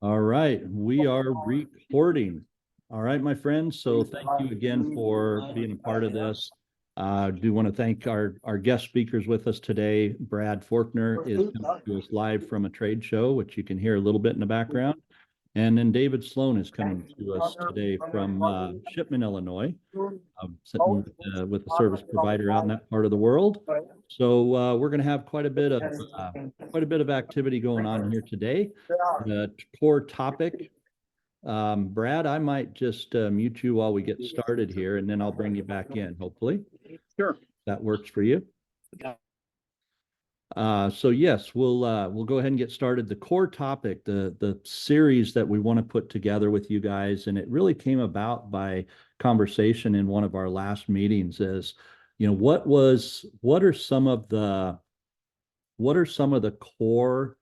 All right, we are recording. All right, my friends. So thank you again for being a part of this. I do want to thank our guest speakers with us today. Brad Forkner is coming to us live from a trade show, which you can hear a little bit in the background. And then David Sloan is coming to us today from Shipman, Illinois, sitting with a service provider out in that part of the world. So we're going to have quite a bit of activity going on here today. The core topic, Brad, I might just mute you while we get started here, and then I'll bring you back in, hopefully. Sure. That works for you. So yes, we'll go ahead and get started. The core topic, the series that we want to put together with you guys, and it really came about by conversation in one of our last meetings, is, what are some of the core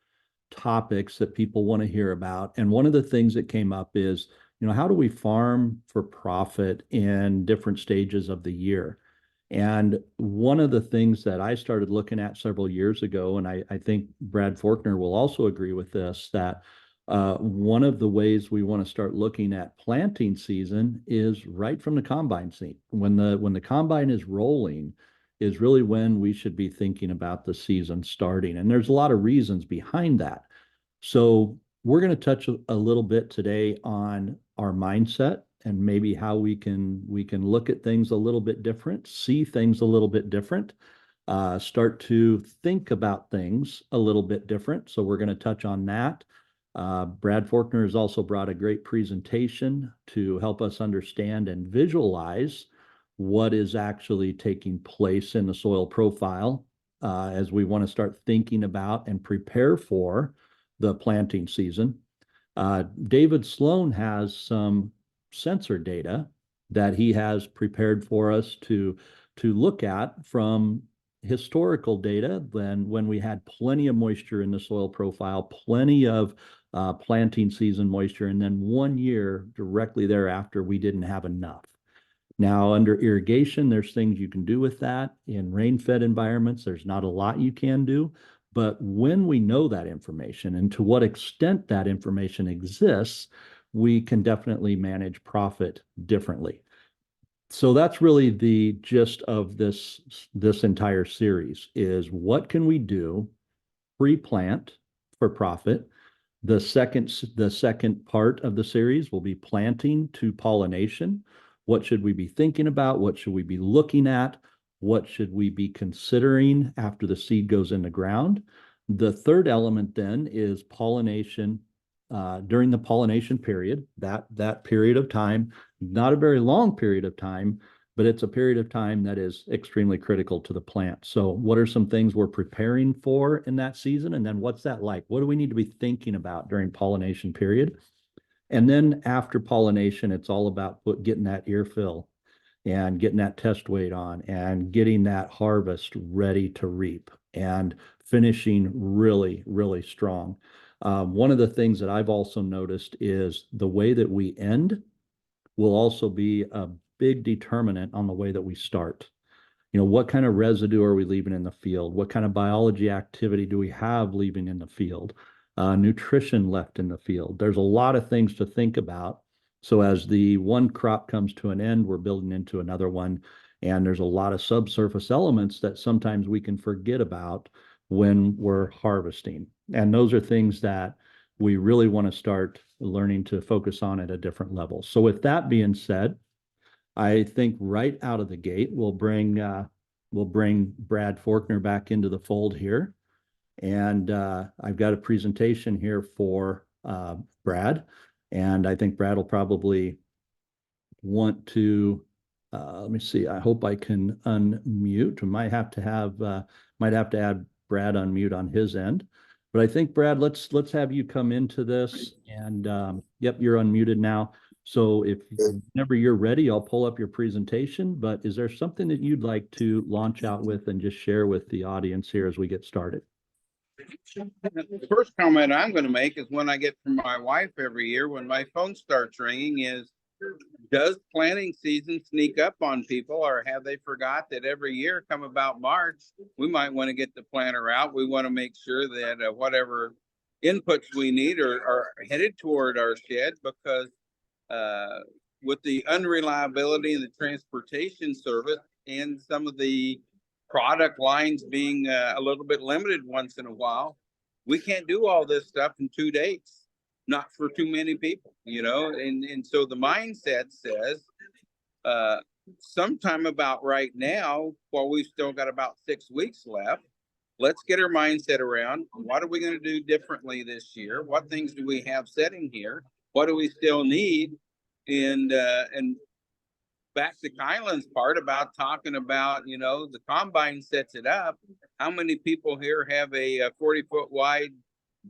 topics that people want to hear about? And one of the things that came up is, how do we farm for profit in different stages of the year? And one of the things that I started looking at several years ago, and I think Brad Forkner will also agree with this, that one of the ways we want to start looking at planting season is right from the combine seat. When the combine is rolling is really when we should be thinking about the season starting. And there's a lot of reasons behind that. So we're going to touch a little bit today on our mindset and maybe how we can look at things a little bit different, see things a little bit different, start to think about things a little bit different. So we're going to touch on that. Brad Forkner has also brought a great presentation to help us understand and visualize what is actually taking place in the soil profile as we want to start thinking about and prepare for the planting season. David Sloan has some sensor data that he has prepared for us to look at from historical data, then when we had plenty of moisture in the soil profile, plenty of planting season moisture, and then 1 year directly thereafter we didn't have enough. Now, under irrigation, there's things you can do with that. In rain-fed environments, there's not a lot you can do. But when we know that information and to what extent that information exists, we can definitely manage profit differently. So that's really the gist of this entire series, is what can we do pre-plant for profit. The second part of the series will be planting to pollination. What should we be thinking about? What should we be looking at? What should we be considering after the seed goes in the ground? The third element then is pollination during the pollination period, that period of time, not a very long period of time, but it's a period of time that is extremely critical to the plant. So what are some things we're preparing for in that season? And then what's that like? What do we need to be thinking about during pollination period? And then after pollination, it's all about getting that ear fill and getting that test weight on and getting that harvest ready to reap and finishing really, really strong. One of the things that I've also noticed is the way that we end will also be a big determinant on the way that we start. What kind of residue are we leaving in the field? What kind of biology activity do we have leaving in the field? Nutrition left in the field. There's a lot of things to think about. So as the one crop comes to an end, we're building into another one. And there's a lot of subsurface elements that sometimes we can forget about when we're harvesting. And those are things that we really want to start learning to focus on at a different level. So with that being said, I think right out of the gate, we'll bring Brad Forkner back into the fold here. And I've got a presentation here for Brad. And I think Brad will probably want to, let me see, I hope I can unmute. We might have to add Brad unmute on his end. But I think, Brad, let's have you come into this. And yep, you're unmuted now. So whenever you're ready, I'll pull up your presentation. But is there something that you'd like to launch out with and just share with the audience here as we get started? The first comment I'm going to make is when I get from my wife every year when my phone starts ringing is, does planting season sneak up on people, or have they forgot that every year come about March, we might want to get the planter out. We want to make sure that whatever inputs we need are headed toward our shed because with the unreliability in the transportation service and some of the product lines being a little bit limited once in a while, we can't do all this stuff in 2 days, not for too many people, you know? And so the mindset says, sometime about right now, while we've still got about 6 weeks left, let's get our mindset around what are we going to do differently this year? What things do we have setting here? What do we still need? And back to Kylan's part about talking about, you know, the combine sets it up. How many people here have a 40-foot wide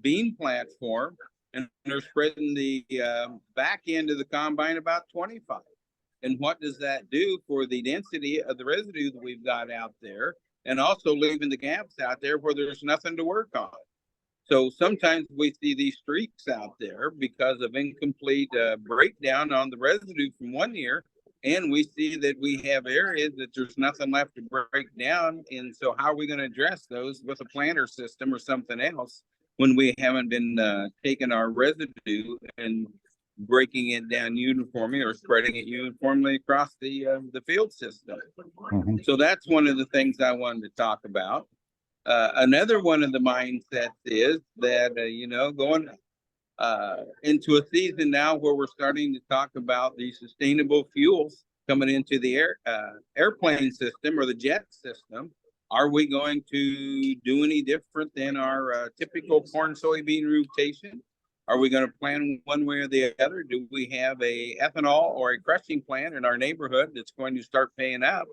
beam platform and they're spreading the back end of the combine about 25? And what does that do for the density of the residue that we've got out there? And also leaving the gaps out there where there's nothing to work on. So sometimes we see these streaks out there because of incomplete breakdown on the residue from one year. And we see that we have areas that there's nothing left to break down. And so how are we going to address those with a planter system or something else when we haven't been taking our residue and breaking it down uniformly or spreading it uniformly across the field system? Mm-hmm. So that's one of the things I wanted to talk about. Another one of the mindsets is that, you know, going into a season now where we're starting to talk about the sustainable fuels coming into the airplane system or the jet system. Are we going to do any different than our typical corn soybean rotation? Are we going to plan one way or the other? Do we have a ethanol or a crushing plant in our neighborhood that's going to start paying up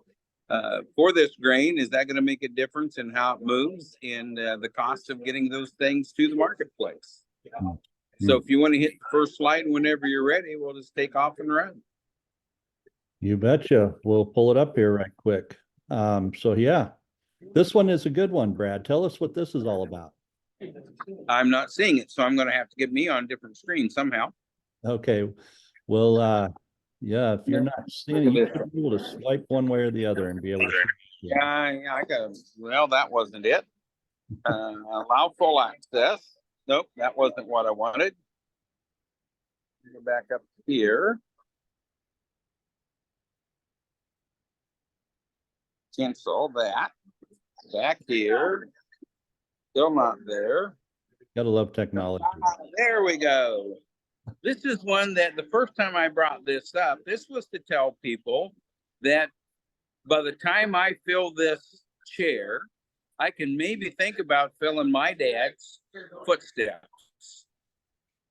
for this grain? Is that going to make a difference in how it moves and the cost of getting those things to the marketplace? So if you want to hit the first slide whenever you're ready, we'll just take off and run. You betcha. We'll pull it up here right quick. So yeah, this one is a good one, Brad. Tell us what this is all about. I'm not seeing it, so I'm going to have to get me on a different screen somehow. Okay. Well, yeah, if you're not seeing it, you should be able to swipe one way or the other and be able to see it. Yeah, I got, well, that wasn't it. Allow full access. Nope, that wasn't what I wanted. Go back up here. Cancel that. Back here. Still not there. Gotta love technology. There we go. This is one that the first time I brought this up, this was to tell people that by the time I fill this chair, I can maybe think about filling my dad's footsteps.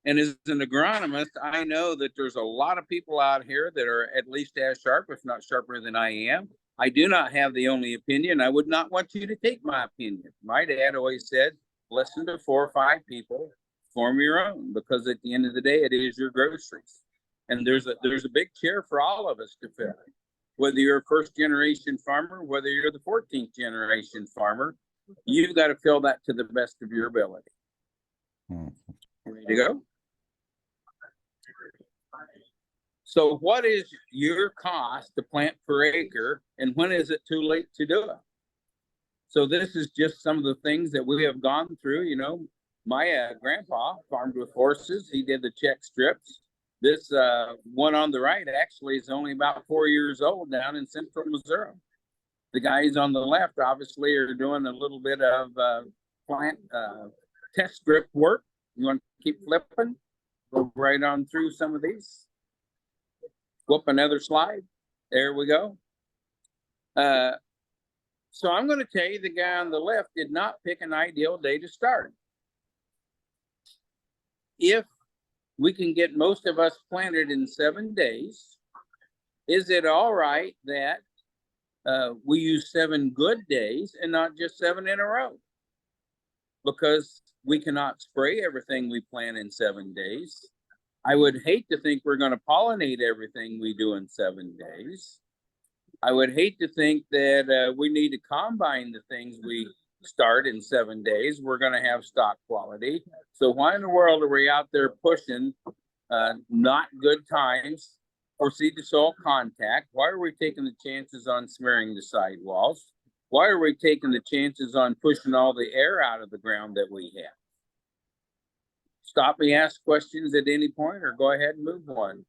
And as an agronomist, I know that there's a lot of people out here that are at least as sharp, if not sharper than I am. I do not have the only opinion. I would not want you to take my opinion. My dad always said, listen to 4 or 5 people, form your own, because at the end of the day, it is your groceries. And there's a big chair for all of us to fill. Whether you're a first generation farmer, whether you're the 14th generation farmer, you've got to fill that to the best of your ability. Ready to go? So what is your cost to plant per acre, and when is it too late to do it? So this is just some of the things that we have gone through. You know, my grandpa farmed with horses. He did the check strips. This one on the right actually is only about 4 years old down in central Missouri. The guys on the left obviously are doing a little bit of plant test strip work. You want to keep flipping? Go right on through some of these. Whoop, another slide. There we go. So I'm going to tell you the guy on the left did not pick an ideal day to start. If we can get most of us planted in 7 days, is it all right that we use 7 good days and not just 7 in a row? Because we cannot spray everything we plant in 7 days. I would hate to think we're going to pollinate everything we do in 7 days. I would hate to think that we need to combine the things we start in 7 days. We're going to have stock quality. So why in the world are we out there pushing not good times for seed to soil contact? Why are we taking the chances on smearing the sidewalls? Why are we taking the chances on pushing all the air out of the ground that we have? stop me, ask questions at any point, or go ahead and move on.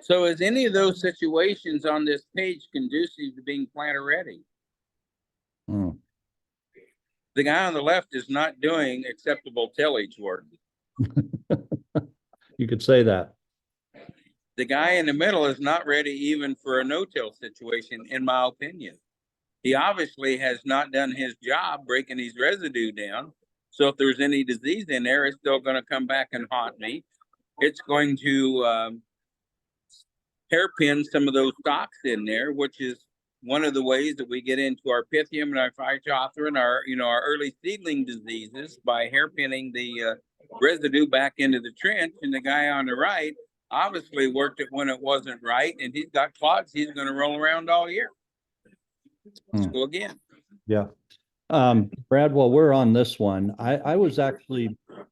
So is any of those situations on this page conducive to being planter ready? Hmm. The guy on the left is not doing acceptable tillage work. You could say that. The guy in the middle is not ready even for a no-till situation, in my opinion. He obviously has not done his job breaking his residue down. So if there's any disease in there, it's still going to come back and haunt me. It's going to hairpin some of those stalks in there, which is one of the ways that we get into our Pythium and our Phytophthora and our, our early seedling diseases by hairpinning the residue back into the trench. And the guy on the right obviously worked it when it wasn't right, and he's got clods he's going to roll around all year. Let's go again. Yeah. Brad, while we're on this one, I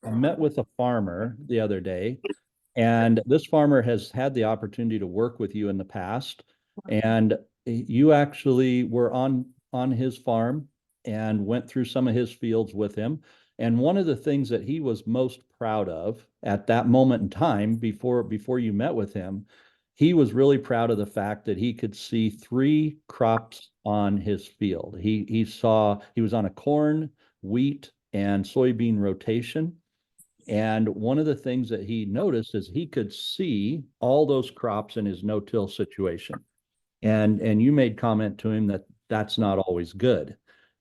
met with a farmer the other day, and this farmer has had the opportunity to work with you in the past, and you actually were on his farm and went through some of his fields with him. And one of the things that he was most proud of at that moment in time, before you met with him, he was really proud of the fact that he could see 3 crops on his field. He was on a corn, wheat, and soybean rotation. And one of the things that he noticed is he could see all those crops in his no-till situation. And you made comment to him that that's not always good.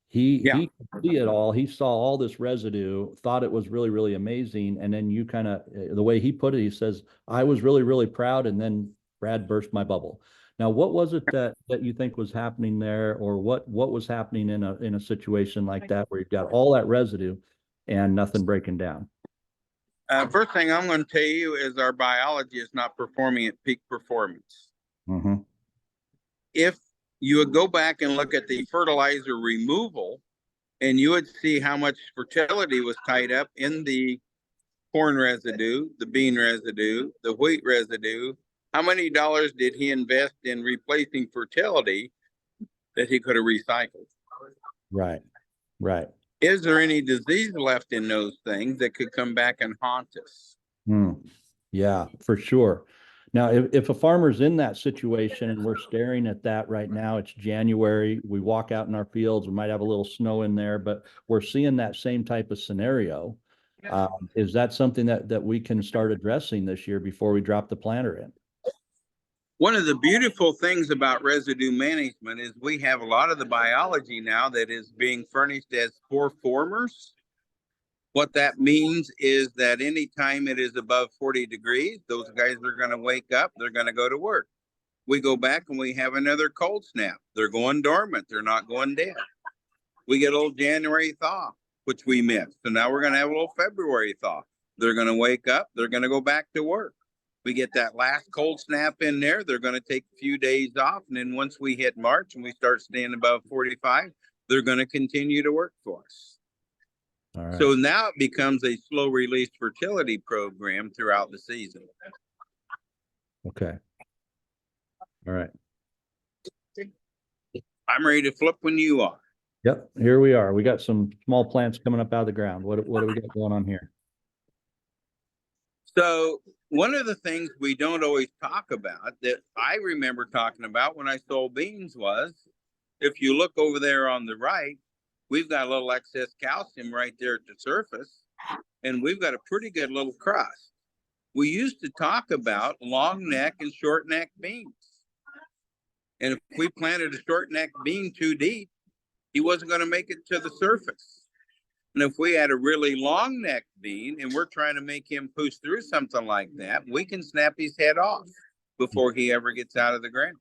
He could see it all. He saw all this residue, thought it was really, really amazing. And then you kind of, the way he put it, he says, I was really, really proud. And then Brad burst my bubble. Now, what was it that you think was happening there, or what was happening in a situation like that where you've got all that residue and nothing breaking down? First thing I'm going to tell you is our biology is not performing at peak performance. Mm-hmm. If you would go back and look at the fertilizer removal, and you would see how much fertility was tied up in the corn residue, the bean residue, the wheat residue. How many dollars did he invest in replacing fertility that he could have recycled? Right. Is there any disease left in those things that could come back and haunt us? Yeah, for sure. Now, if a farmer's in that situation and we're staring at that right now, it's January, we walk out in our fields, we might have a little snow in there, but we're seeing that same type of scenario. Is that something that we can start addressing this year before we drop the planter in? One of the beautiful things about residue management is we have a lot of the biology now that is being furnished as spore formers. What that means is that anytime it is above 40 degrees, those guys are going to wake up, they're going to go to work. We go back and we have another cold snap. They're going dormant. They're not going dead. We get a little January thaw, which we missed. So now we're going to have a little February thaw. They're going to wake up. They're going to go back to work. We get that last cold snap in there. They're going to take a few days off. And then once we hit March and we start staying above 45, they're going to continue to work for us. All right. So now it becomes a slow release fertility program throughout the season. Okay. All right. I'm ready to flip when you are. Yep, here we are. We got some small plants coming up out of the ground. What do we got going on here? So one of the things we don't always talk about that I remember talking about when I sold beans was, if you look over there on the right, we've got a little excess calcium right there at the surface, and we've got a pretty good little crust. We used to talk about long neck and short neck beans. And if we planted a short neck bean too deep, he wasn't going to make it to the surface. And if we had a really long neck bean and we're trying to make him push through something like that, we can snap his head off before he ever gets out of the ground.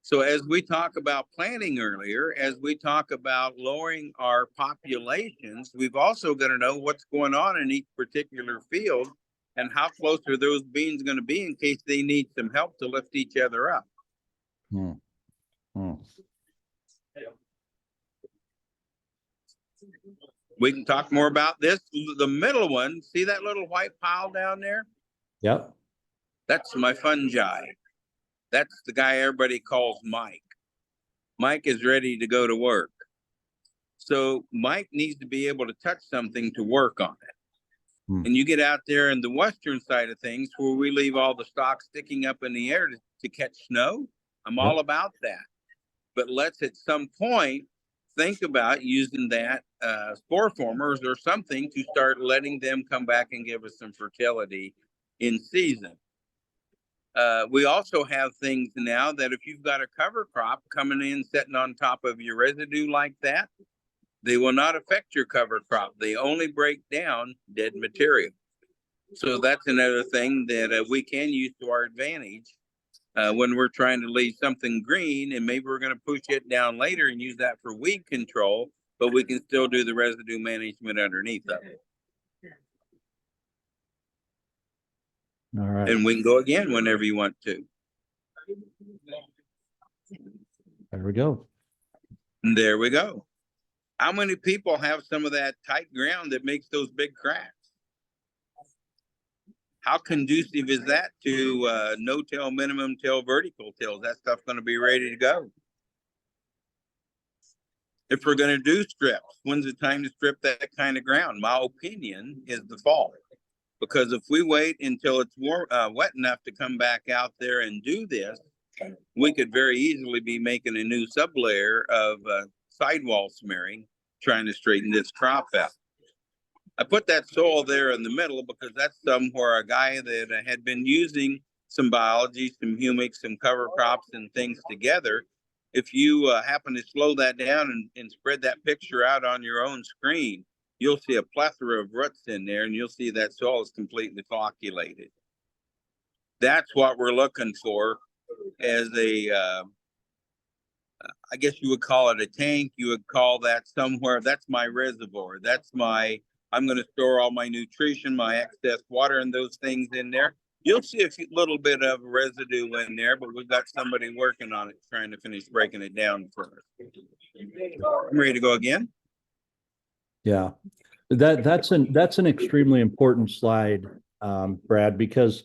So as we talk about planting earlier, as we talk about lowering our populations, we've also got to know what's going on in each particular field and how close are those beans going to be in case they need some help to lift each other up. We can talk more about this. The middle one, see that little white pile down there? Yep. That's my fungi. That's the guy everybody calls Mike. Mike is ready to go to work. So Mike needs to be able to touch something to work on it. And you get out there in the western side of things where we leave all the stock sticking up in the air to catch snow. I'm all about that. But let's at some point think about using that spore formers or something to start letting them come back and give us some fertility in season. We also have things now that if you've got a cover crop coming in, sitting on top of your residue like that, they will not affect your cover crop. They only break down dead material. So that's another thing that we can use to our advantage when we're trying to leave something green, and maybe we're going to push it down later and use that for weed control, but we can still do the residue management underneath of it. All right. And we can go again whenever you want to. There we go. And there we go. How many people have some of that tight ground that makes those big cracks? How conducive is that to no-till, minimum till, vertical tills? That stuff's going to be ready to go. If we're going to do strips, when's the time to strip that kind of ground? My opinion is the fall. Because if we wait until it's wet enough to come back out there and do this, we could very easily be making a new sublayer of sidewall smearing, trying to straighten this crop out. I put that soil there in the middle because that's somewhere a guy that had been using some biology, some humics, some cover crops and things together. If you happen to slow that down and spread that picture out on your own screen, you'll see a plethora of roots in there, and you'll see that soil is completely flocculated. That's what we're looking for as a, I guess you would call it a tank. You would call that somewhere. That's my reservoir. That's my, I'm going to store all my nutrition, my excess water and those things in there. You'll see a little bit of residue in there, but we've got somebody working on it, trying to finish breaking it down for us. I'm ready to go again. Yeah, that's an extremely important slide, Brad, because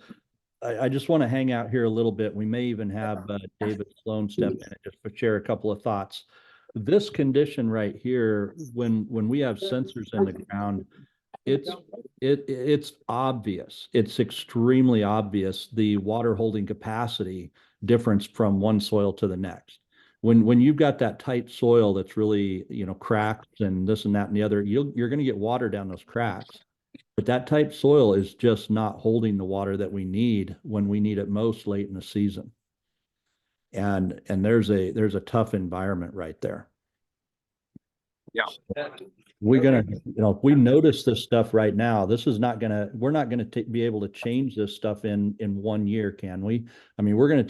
I just want to hang out here a little bit. We may even have David Sloan step in and just share a couple of thoughts. This condition right here, when we have sensors in the ground, it's obvious. It's extremely obvious the water holding capacity difference from one soil to the next. When you've got that tight soil that's really, cracked and this and that and the other, you're going to get water down those cracks. But that type soil is just not holding the water that we need when we need it most late in the season. And there's a tough environment right there. Yeah. We're gonna, if we notice this stuff right now, we're not gonna be able to change this stuff in 1 year, can we? I mean, we're gonna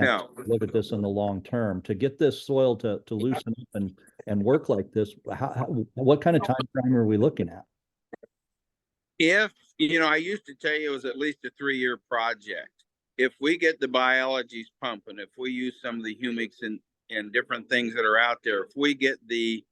have to look at this in the long term to get this soil to loosen up and work like this. What kind of time frame are we looking at? If, I used to tell you it was at least a 3-year project. If we get the biologies pumping, if we use some of the humics and different things that are out there, if we get the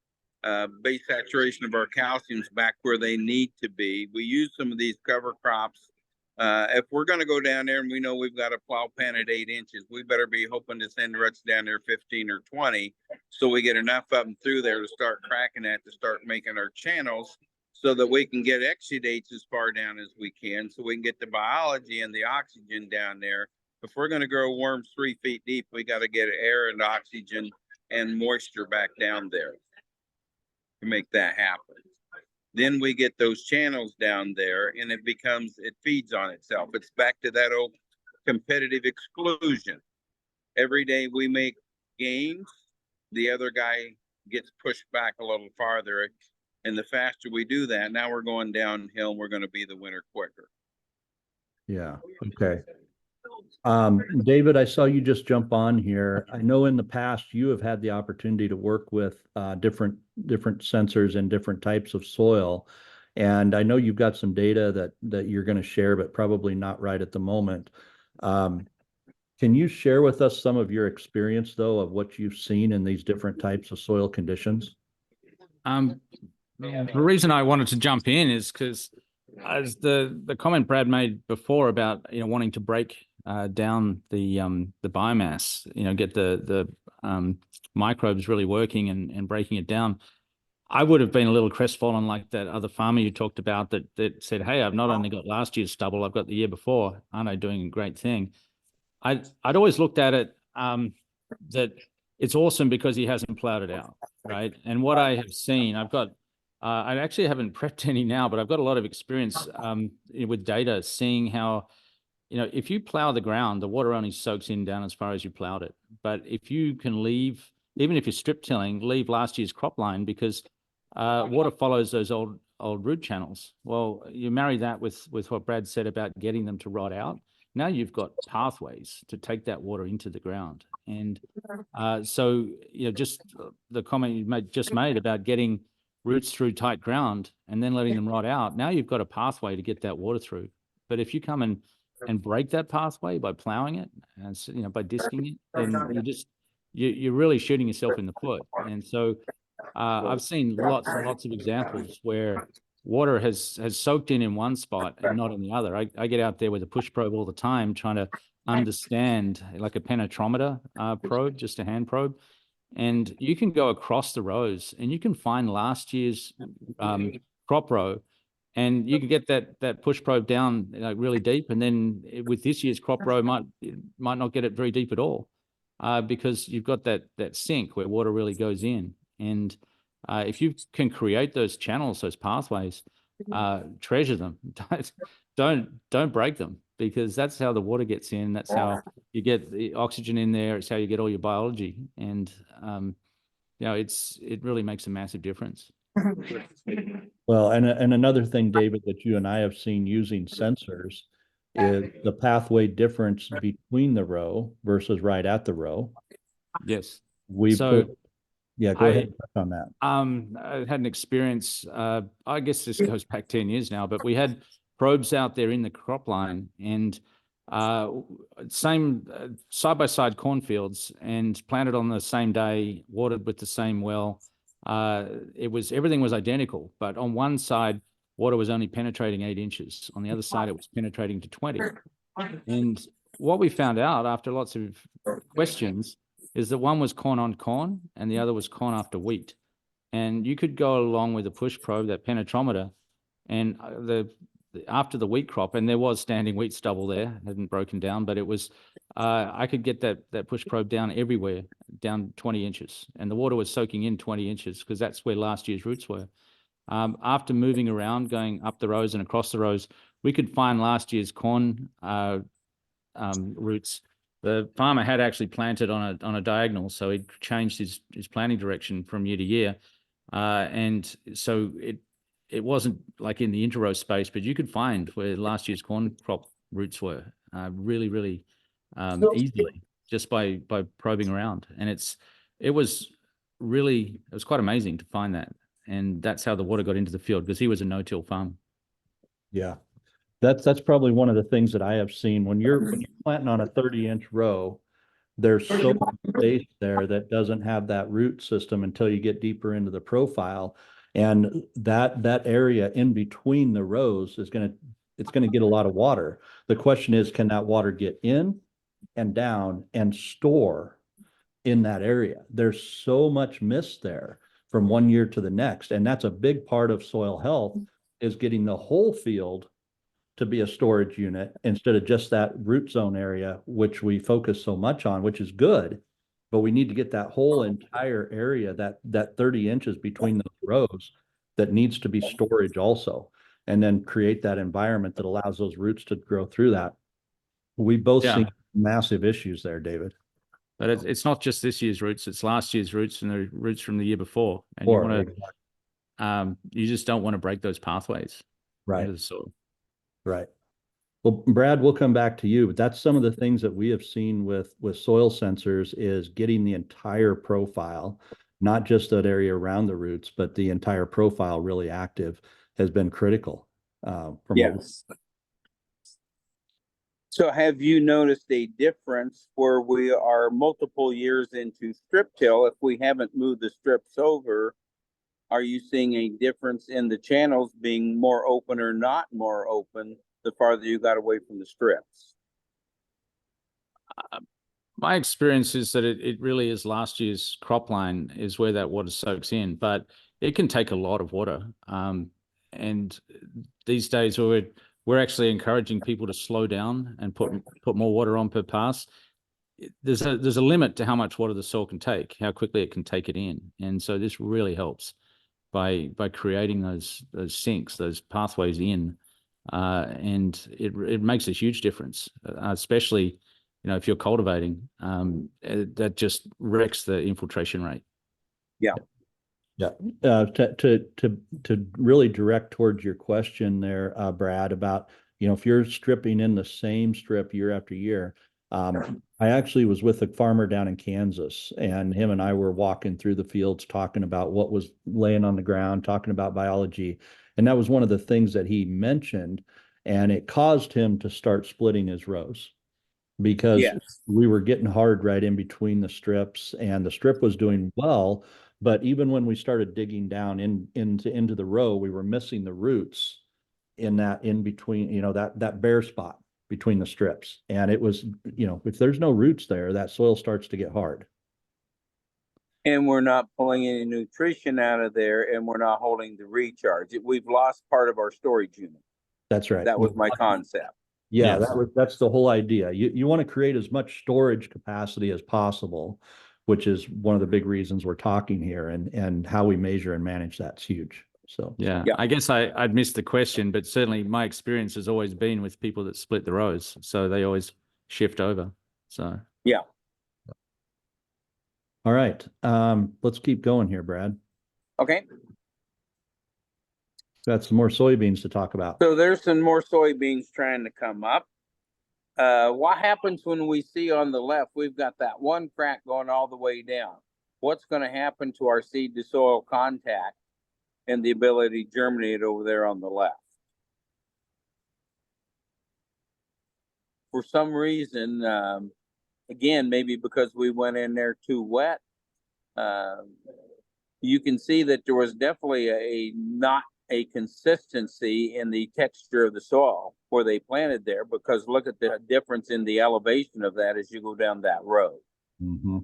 base saturation of our calciums back where they need to be, we use some of these cover crops. If we're going to go down there and we know we've got a plow pan at 8 inches, we better be hoping to send roots down there 15 or 20 so we get enough of them through there to start cracking that, to start making our channels, so that we can get exudates as far down as we can, so we can get the biology and the oxygen down there. If we're going to grow worms 3 feet deep, we got to get air and oxygen and moisture back down there to make that happen. Then we get those channels down there and it feeds on itself. It's back to that old competitive exclusion. Every day we make gains, the other guy gets pushed back a little farther. And the faster we do that, now we're going downhill, we're going to be the winner quicker. Yeah. Okay. David, I saw you just jump on here. I know in the past you have had the opportunity to work with different sensors and different types of soil. And I know you've got some data that you're going to share, but probably not right at the moment. Can you share with us some of your experience, though, of what you've seen in these different types of soil conditions? The reason I wanted to jump in is because, as the comment Brad made before about wanting to break down the biomass, get the microbes really working and breaking it down. I would have been a little crestfallen like that other farmer you talked about that said, hey, I've not only got last year's stubble, I've got the year before. Aren't I doing a great thing? I'd always looked at it that it's awesome because he hasn't plowed it out, right? And what I have seen, I actually haven't prepped any now, but I've got a lot of experience with data, seeing how, if you plow the ground, the water only soaks in down as far as you plowed it. But if you can leave, even if you're strip tilling, leave last year's crop line, because water follows those old root channels. Well, you marry that with what Brad said about getting them to rot out. Now you've got pathways to take that water into the ground. And so, just the comment you just made about getting roots through tight ground and then letting them rot out. Now you've got a pathway to get that water through. But if you come and break that pathway by plowing it and by disking it, then you're really shooting yourself in the foot. And so I've seen lots and lots of examples where water has soaked in one spot and not in the other. I get out there with a push probe all the time trying to understand, like a penetrometer probe, just a hand probe, and you can go across the rows and you can find last year's crop row, and you can get that push probe down really deep, and then with this year's crop row might not get it very deep at all, because you've got that sink where water really goes in. And if you can create those channels, those pathways, treasure them. Don't break them, because that's how the water gets in. That's how you get the oxygen in there. It's how you get all your biology. And it really makes a massive difference. Well, and another thing, David, that you and I have seen using sensors is the pathway difference between the row versus right at the row. Yes. Yeah, go ahead and touch on that. I had an experience, I guess this goes back 10 years now, but we had probes out there in the crop line, and same side-by-side cornfields, and planted on the same day, watered with the same well. Everything was identical, but on one side, water was only penetrating 8 inches. On the other side, it was penetrating to 20. And what we found out after lots of questions is that one was corn on corn and the other was corn after wheat. And you could go along with a push probe, that penetrometer, and after the wheat crop, and there was standing wheat stubble there, hadn't broken down, but it was, I could get that push probe down everywhere, down 20 inches. And the water was soaking in 20 inches because that's where last year's roots were. After moving around, going up the rows and across the rows, we could find last year's corn roots. The farmer had actually planted on a diagonal, so he changed his planting direction from year to year, and so it wasn't like in the interrow space, but you could find where last year's corn crop roots were really easily, just by probing around. And it was quite amazing to find that, and that's how the water got into the field, because he was a no-till farm. Yeah. That's probably one of the things that I have seen when you're planting on a 30-inch row. There's so much space there that doesn't have that root system until you get deeper into the profile, and that area in between the rows is gonna get a lot of water. The question is, can that water get in and down and store in that area? There's so much mist there from one year to the next, and that's a big part of soil health, is getting the whole field to be a storage unit instead of just that root zone area, which we focus so much on, which is good, but we need to get that whole entire area, that 30 inches between those rows, that needs to be storage also, and then create that environment that allows those roots to grow through that. We both see massive issues there, David. But it's not just this year's roots; it's last year's roots and the roots from the year before. And you just don't want to break those pathways into the soil. Right. Well, Brad, we'll come back to you, but that's some of the things that we have seen with soil sensors, is getting the entire profile, not just that area around the roots, but the entire profile really active, has been critical. Yes. So have you noticed a difference where we are multiple years into strip till? If we haven't moved the strips over, are you seeing a difference in the channels being more open or not more open the farther you got away from the strips? My experience is that it really is last year's crop line is where that water soaks in, but it can take a lot of water. And these days we're actually encouraging people to slow down and put more water on per pass. There's a limit to how much water the soil can take, how quickly it can take it in. And so this really helps by creating those sinks, those pathways in. And it makes a huge difference, especially, if you're cultivating, that just wrecks the infiltration rate. Yeah. To really direct towards your question there, Brad, about, if you're stripping in the same strip year after year. I actually was with a farmer down in Kansas, and him and I were walking through the fields talking about what was laying on the ground, talking about biology. And that was one of the things that he mentioned, and it caused him to start splitting his rows because Yes. we were getting hard right in between the strips, and the strip was doing well. But even when we started digging down into the row, we were missing the roots in that in between, that bare spot between the strips. And it was, if there's no roots there, that soil starts to get hard. And we're not pulling any nutrition out of there, and we're not holding the recharge. We've lost part of our storage unit. That's right. That was my concept. Yeah, Yes. that's the whole idea. You want to create as much storage capacity as possible, which is one of the big reasons we're talking here, and how we measure and manage that's huge. So Yeah, Yeah. I guess I'd missed the question, but certainly my experience has always been with people that split the rows, so they always shift over. So Yeah. all right, let's keep going here, Brad. Okay. Got some more soybeans to talk about. So there's some more soybeans trying to come up. What happens when we see on the left, we've got that one crack going all the way down? What's going to happen to our seed to soil contact and the ability to germinate over there on the left? For some reason, again, maybe because we went in there too wet, you can see that there was definitely not a consistency in the texture of the soil where they planted there, because look at the difference in the elevation of that as you go down that road. Mm-hmm.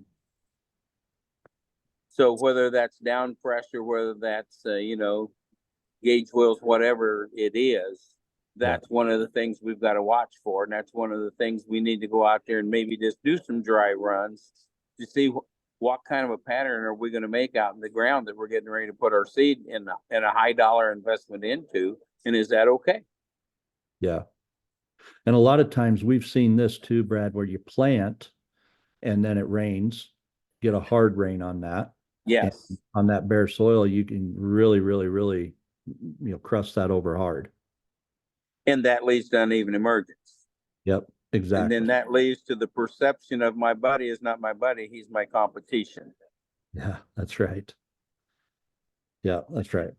So whether that's down pressure, whether that's, gauge wheels, whatever it is, that's one of the things we've got to watch for. And that's one of the things we need to go out there and maybe just do some dry runs to see what kind of a pattern are we going to make out in the ground that we're getting ready to put our seed in a high dollar investment into. And is that okay? Yeah. And a lot of times we've seen this too, Brad, where you plant and then it rains, get a hard rain on that. Yes. And on that bare soil, you can really, really, really, crust that over hard. And that leads to uneven emergence. Yep, exactly. And then that leads to the perception of my buddy is not my buddy, he's my competition. Yeah, that's right. Yeah, that's right.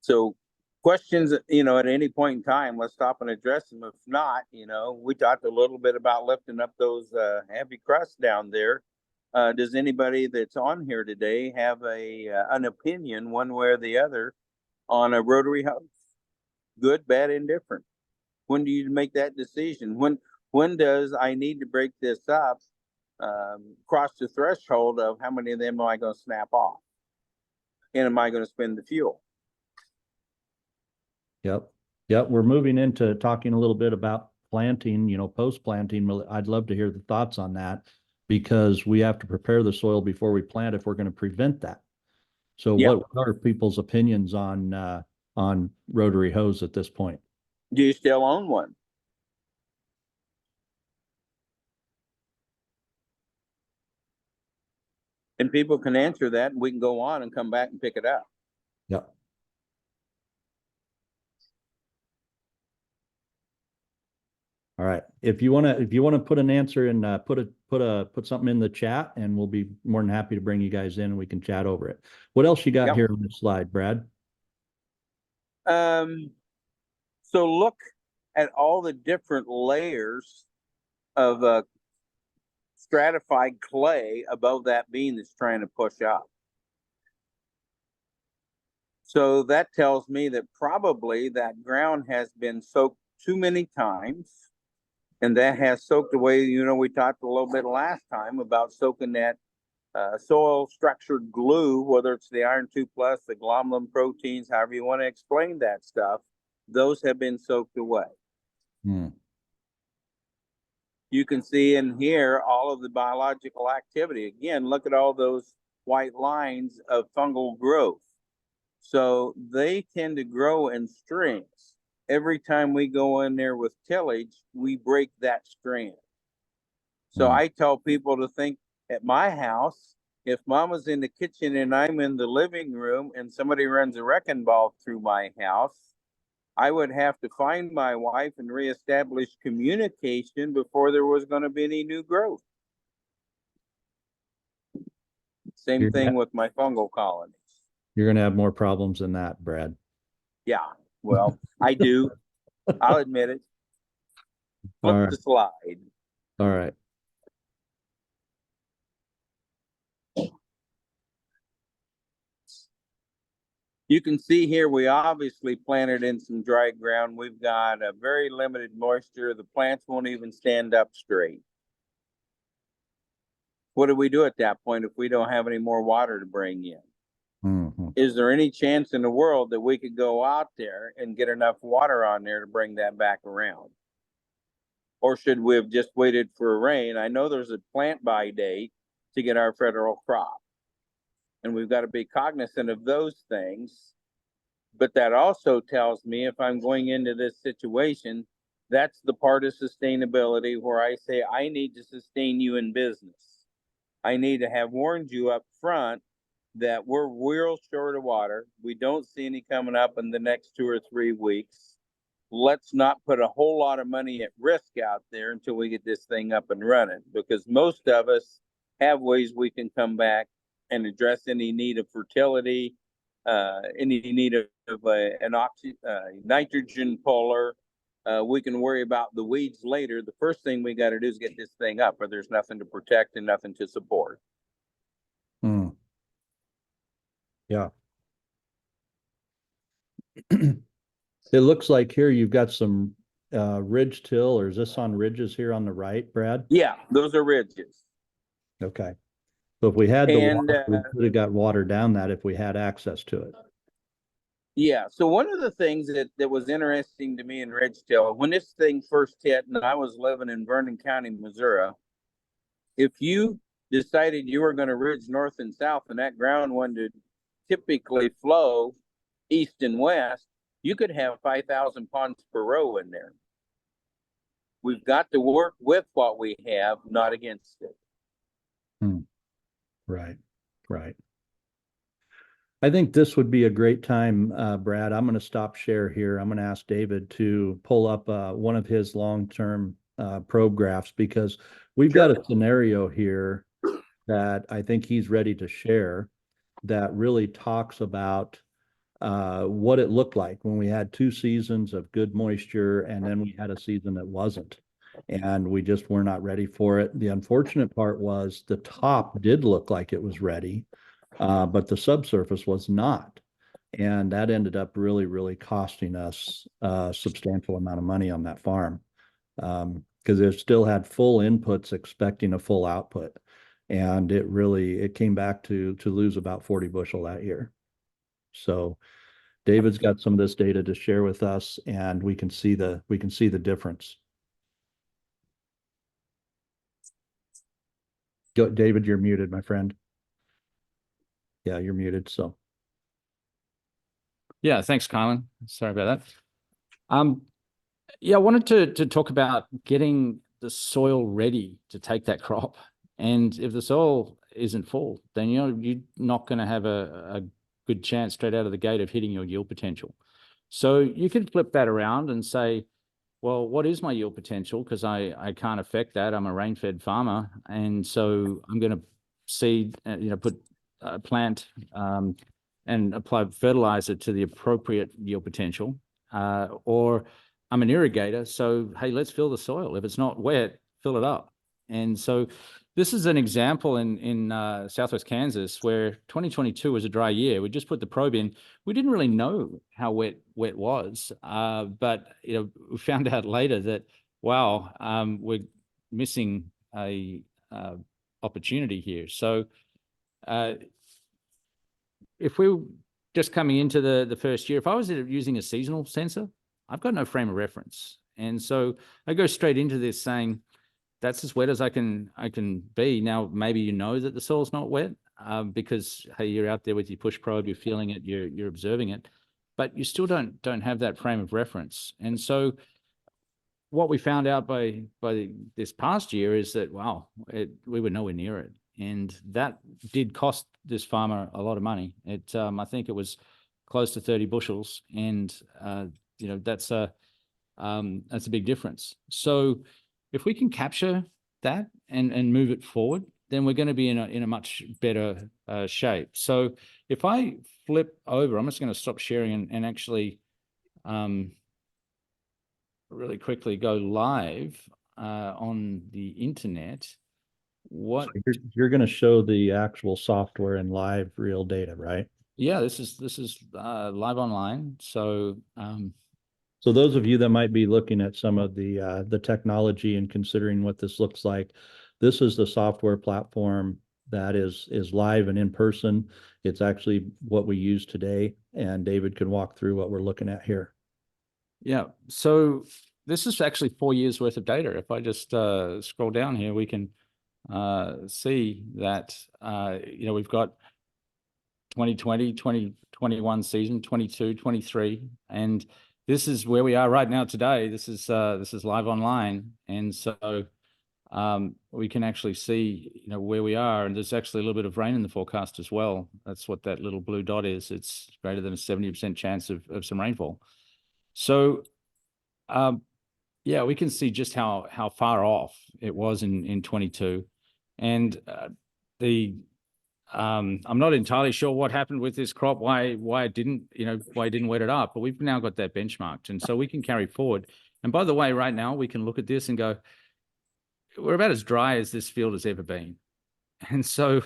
So questions, at any point in time, let's stop and address them. If not, we talked a little bit about lifting up those heavy crusts down there. Does anybody that's on here today have an opinion one way or the other on a rotary hose? Good, bad, indifferent. When do you make that decision? When does I need to break this up, cross the threshold of how many of them am I going to snap off? And am I going to spend the fuel? Yep. We're moving into talking a little bit about planting, post-planting. I'd love to hear the thoughts on that, because we have to prepare the soil before we plant if we're going to prevent that. So what are people's opinions on rotary hose at this point? Do you still own one? And people can answer that, and we can go on and come back and pick it up. Yep. All right. If you want to put an answer in, put something in the chat, and we'll be more than happy to bring you guys in and we can chat over it. What else you got here on this slide, Brad? So look at all the different layers of stratified clay above that bean that's trying to push up. So that tells me that probably that ground has been soaked too many times, And that has soaked away, you know, we talked a little bit last time about soaking that soil structured glue, whether it's the iron 2 plus, the glomalin proteins, however you want to explain that stuff, those have been soaked away. Hmm. You can see in here all of the biological activity. Again, look at all those white lines of fungal growth. So they tend to grow in strings. Every time we go in there with tillage, we break that strand. So I tell people to think at my house, if mama's in the kitchen and I'm in the living room and somebody runs a wrecking ball through my house, I would have to find my wife and reestablish communication before there was going to be any new growth. Same thing with my fungal colonies. You're going to have more problems than that, Brad. Yeah, well, I do. I'll admit it. Flip the slide. All right. You can see here, we obviously planted in some dry ground. We've got a very limited moisture. The plants won't even stand up straight. What do we do at that point if we don't have any more water to bring in? Mm-hmm. Is there any chance in the world that we could go out there and get enough water on there to bring that back around? Or should we have just waited for a rain? I know there's a plant by date to get our federal crop. And we've got to be cognizant of those things. But that also tells me if I'm going into this situation, that's the part of sustainability where I say I need to sustain you in business. I need to have warned you up front that we're real short of water. We don't see any coming up in the next 2 or 3 weeks. Let's not put a whole lot of money at risk out there until we get this thing up and running, because most of us have ways we can come back and address any need of fertility, any need of nitrogen puller. We can worry about the weeds later. The first thing we got to do is get this thing up, or there's nothing to protect and nothing to support. Hmm. Yeah. It looks like here you've got some ridge till, or is this on ridges here on the right, Brad? Yeah, those are ridges. Okay. So if we had the And water, we could have got water down that if we had access to it. yeah, so one of the things that was interesting to me in Ridgetail, when this thing first hit, and I was living in Vernon County, Missouri, if you decided you were going to ridge north and south and that ground wanted to typically flow east and west, you could have 5,000 ponds per row in there. We've got to work with what we have, not against it. Right, right. I think this would be a great time, Brad. I'm going to stop share here. I'm going to ask David to pull up one of his long-term probe graphs, because we've got a scenario here that I think he's ready to share that really talks about what it looked like when we had 2 seasons of good moisture and then we had a season that wasn't. And we just were not ready for it. The unfortunate part was the top did look like it was ready, but the subsurface was not. And that ended up really, really costing us a substantial amount of money on that farm, because it still had full inputs expecting a full output. And it came back to lose about 40 bushel that year. So David's got some of this data to share with us, and we can see the difference. David, you're muted, my friend. Yeah, you're muted. So Yeah, thanks, Kylan. Sorry about that. Yeah, I wanted to talk about getting the soil ready to take that crop. And if the soil isn't full, then you're not going to have a good chance straight out of the gate of hitting your yield potential. So you can flip that around and say, well, what is my yield potential? Because I can't affect that. I'm a rain-fed farmer, and so I'm going to seed, put plant and apply fertilizer to the appropriate yield potential. Or I'm an irrigator, so hey, let's fill the soil. If it's not wet, fill it up. And so this is an example in Southwest Kansas where 2022 was a dry year. We just put the probe in. We didn't really know how wet was, but we found out later that wow, we're missing a opportunity here. So if we're just coming into the first year, if I was using a seasonal sensor, I've got no frame of reference. And so I go straight into this saying, that's as wet as I can be. Now, maybe you know that the soil's not wet because, hey, you're out there with your push probe, you're feeling it, you're observing it, but you still don't have that frame of reference. And so what we found out by this past year is that, wow, we were nowhere near it. And that did cost this farmer a lot of money. I think it was close to 30 bushels. And, that's a big difference. So if we can capture that and move it forward, then we're going to be in a much better shape. So if I flip over, I'm just going to stop sharing and actually really quickly go live on the internet. What You're going to show the actual software and live real data, right? Yeah, this is live online. So so those of you that might be looking at some of the technology and considering what this looks like, this is the software platform that is live and in person. It's actually what we use today, and David can walk through what we're looking at here. Yeah, so this is actually 4 years worth of data. If I just scroll down here, we can see that we've got 2020, 2021 season, 22, 23, and this is where we are right now today. This is live online, and so we can actually see where we are, and there's actually a little bit of rain in the forecast as well. That's what that little blue dot is. It's greater than a 70% chance of some rainfall. So yeah, we can see just how far off it was in 22, and I'm not entirely sure what happened with this crop, why it didn't wet it up, but we've now got that benchmarked, and so we can carry forward. And by the way, right now we can look at this and go, we're about as dry as this field has ever been, and so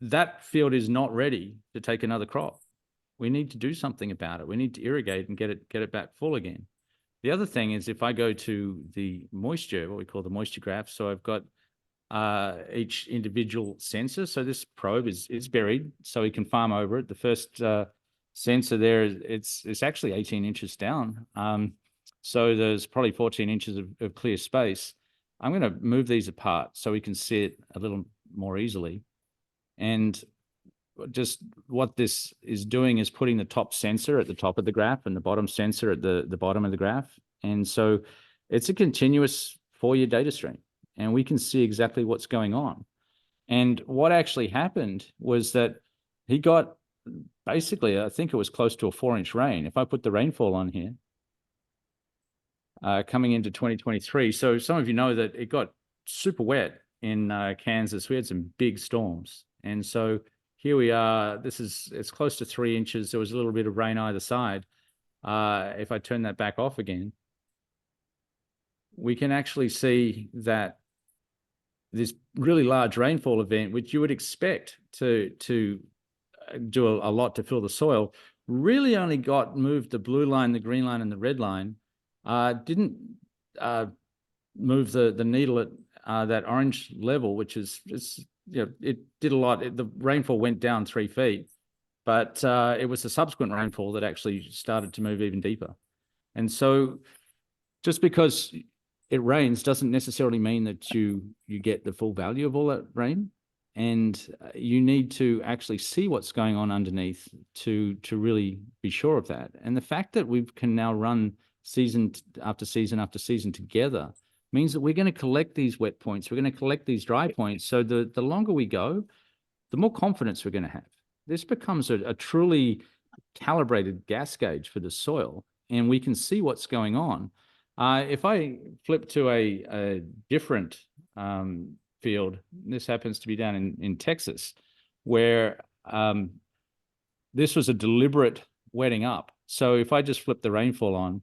that field is not ready to take another crop. We need to do something about it. We need to irrigate and get it back full again. The other thing is, if I go to the moisture, what we call the moisture graph, so I've got each individual sensor. So this probe is buried, so we can farm over it. The first sensor there, it's actually 18 inches down. So there's probably 14 inches of clear space. I'm going to move these apart so we can see it a little more easily. And just what this is doing is putting the top sensor at the top of the graph and the bottom sensor at the bottom of the graph. And so it's a continuous 4-year data stream, and we can see exactly what's going on. And what actually happened was that he got basically, I think it was close to a 4-inch rain. If I put the rainfall on here, coming into 2023. So some of you know that it got super wet in Kansas. We had some big storms. And so here we are. It's close to 3 inches. There was a little bit of rain either side. If I turn that back off again, we can actually see that this really large rainfall event, which you would expect to do a lot to fill the soil, really only moved the blue line, the green line, and the red line. Didn't move the needle at that orange level, which is it did a lot. The rainfall went down 3 feet, but it was the subsequent rainfall that actually started to move even deeper. And so just because it rains doesn't necessarily mean that you get the full value of all that rain. And you need to actually see what's going on underneath to really be sure of that. And the fact that we can now run season after season after season together means that we're going to collect these wet points. We're going to collect these dry points. So the longer we go, the more confidence we're going to have. This becomes a truly calibrated gas gauge for the soil, and we can see what's going on. If I flip to a different field, this happens to be down in Texas, where this was a deliberate wetting up. So if I just flip the rainfall on,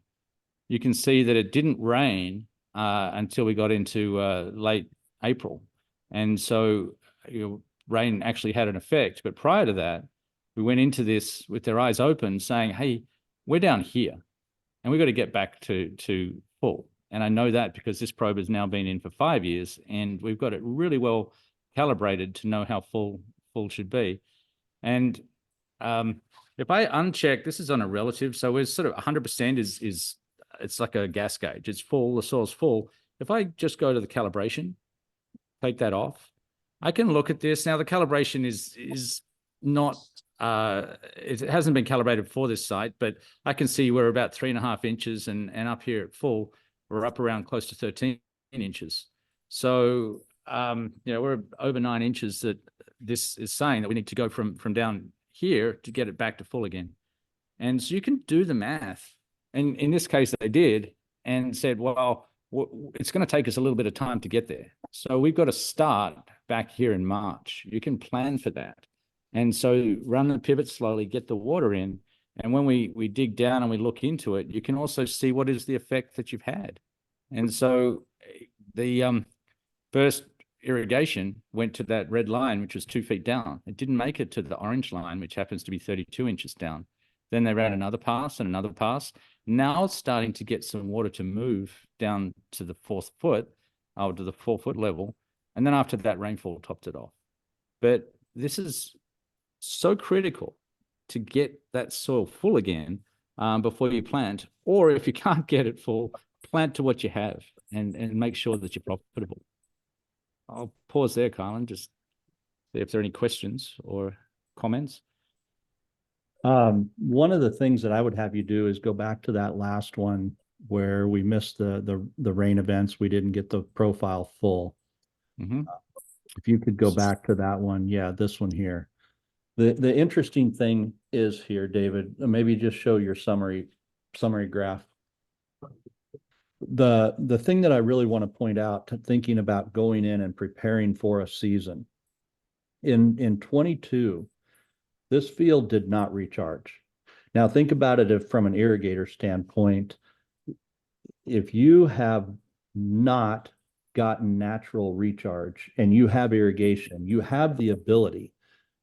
you can see that it didn't rain until we got into late April. And so rain actually had an effect. But prior to that, we went into this with their eyes open saying, hey, we're down here and we've got to get back to full. And I know that because this probe has now been in for 5 years, and we've got it really well calibrated to know how full should be. And if I uncheck, this is on a relative, so we're sort of 100% is it's like a gas gauge. It's full, the soil's full. If I just go to the calibration, take that off, I can look at this. Now the calibration is not, it hasn't been calibrated for this site, but I can see we're about 3.5 inches, and up here at full, we're up around close to 13 inches. So, we're over 9 inches that this is saying that we need to go from down here to get it back to full again. And so you can do the math. And in this case, they did and said, well, it's going to take us a little bit of time to get there. So we've got to start back here in March. You can plan for that. And so run the pivot slowly, get the water in. And when we dig down and we look into it, you can also see what is the effect that you've had. And so the first irrigation went to that red line, which was 2 feet down. It didn't make it to the orange line, which happens to be 32 inches down. Then they ran another pass and another pass. Now it's starting to get some water to move down to the 4th foot, or to the 4-foot level. And then after that, rainfall topped it off. But this is so critical to get that soil full again before you plant. Or if you can't get it full, plant to what you have and make sure that you're profitable. I'll pause there, Kyle, and just see if there are any questions or comments. One of the things that I would have you do is go back to that last one where we missed the rain events. We didn't get the profile full. Mm-hmm. If you could go back to that one. Yeah, this one here. The interesting thing is here, David, maybe just show your summary graph. The thing that I really want to point out, thinking about going in and preparing for a season, in 22, this field did not recharge. Now think about it from an irrigator standpoint. If you have not gotten natural recharge and you have irrigation, you have the ability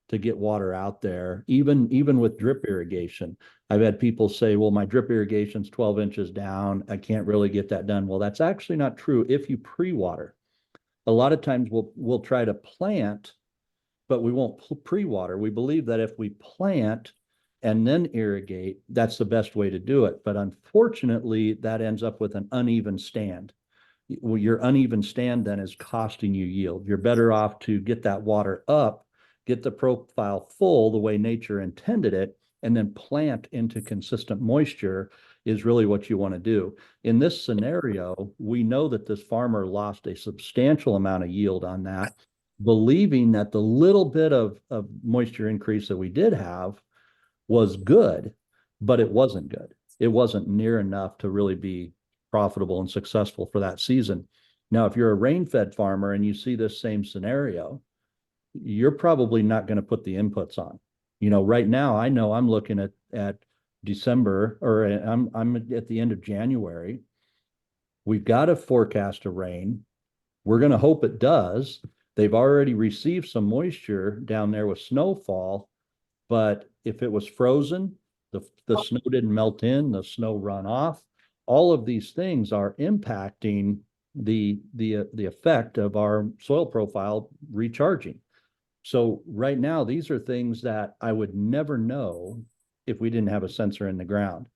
to get water out there, even with drip irrigation. I've had people say, well, my drip irrigation's 12 inches down. I can't really get that done. Well, that's actually not true if you pre-water. A lot of times we'll try to plant, but we won't pre-water. We believe that if we plant and then irrigate, that's the best way to do it. But unfortunately, that ends up with an uneven stand. Well, your uneven stand then is costing you yield. You're better off to get that water up, get the profile full the way nature intended it, and then plant into consistent moisture is really what you want to do. In this scenario, we know that this farmer lost a substantial amount of yield on that, believing that the little bit of moisture increase that we did have was good, but it wasn't good. It wasn't near enough to really be profitable and successful for that season. Now, if you're a rain-fed farmer and you see this same scenario, you're probably not going to put the inputs on. Right now, I know I'm looking at December, or I'm at the end of January. We've got a forecast of rain. We're going to hope it does. They've already received some moisture down there with snowfall, but if it was frozen, the snow didn't melt in, the snow run off. All of these things are impacting the effect of our soil profile recharging. So right now, these are things that I would never know if we didn't have a sensor in the ground.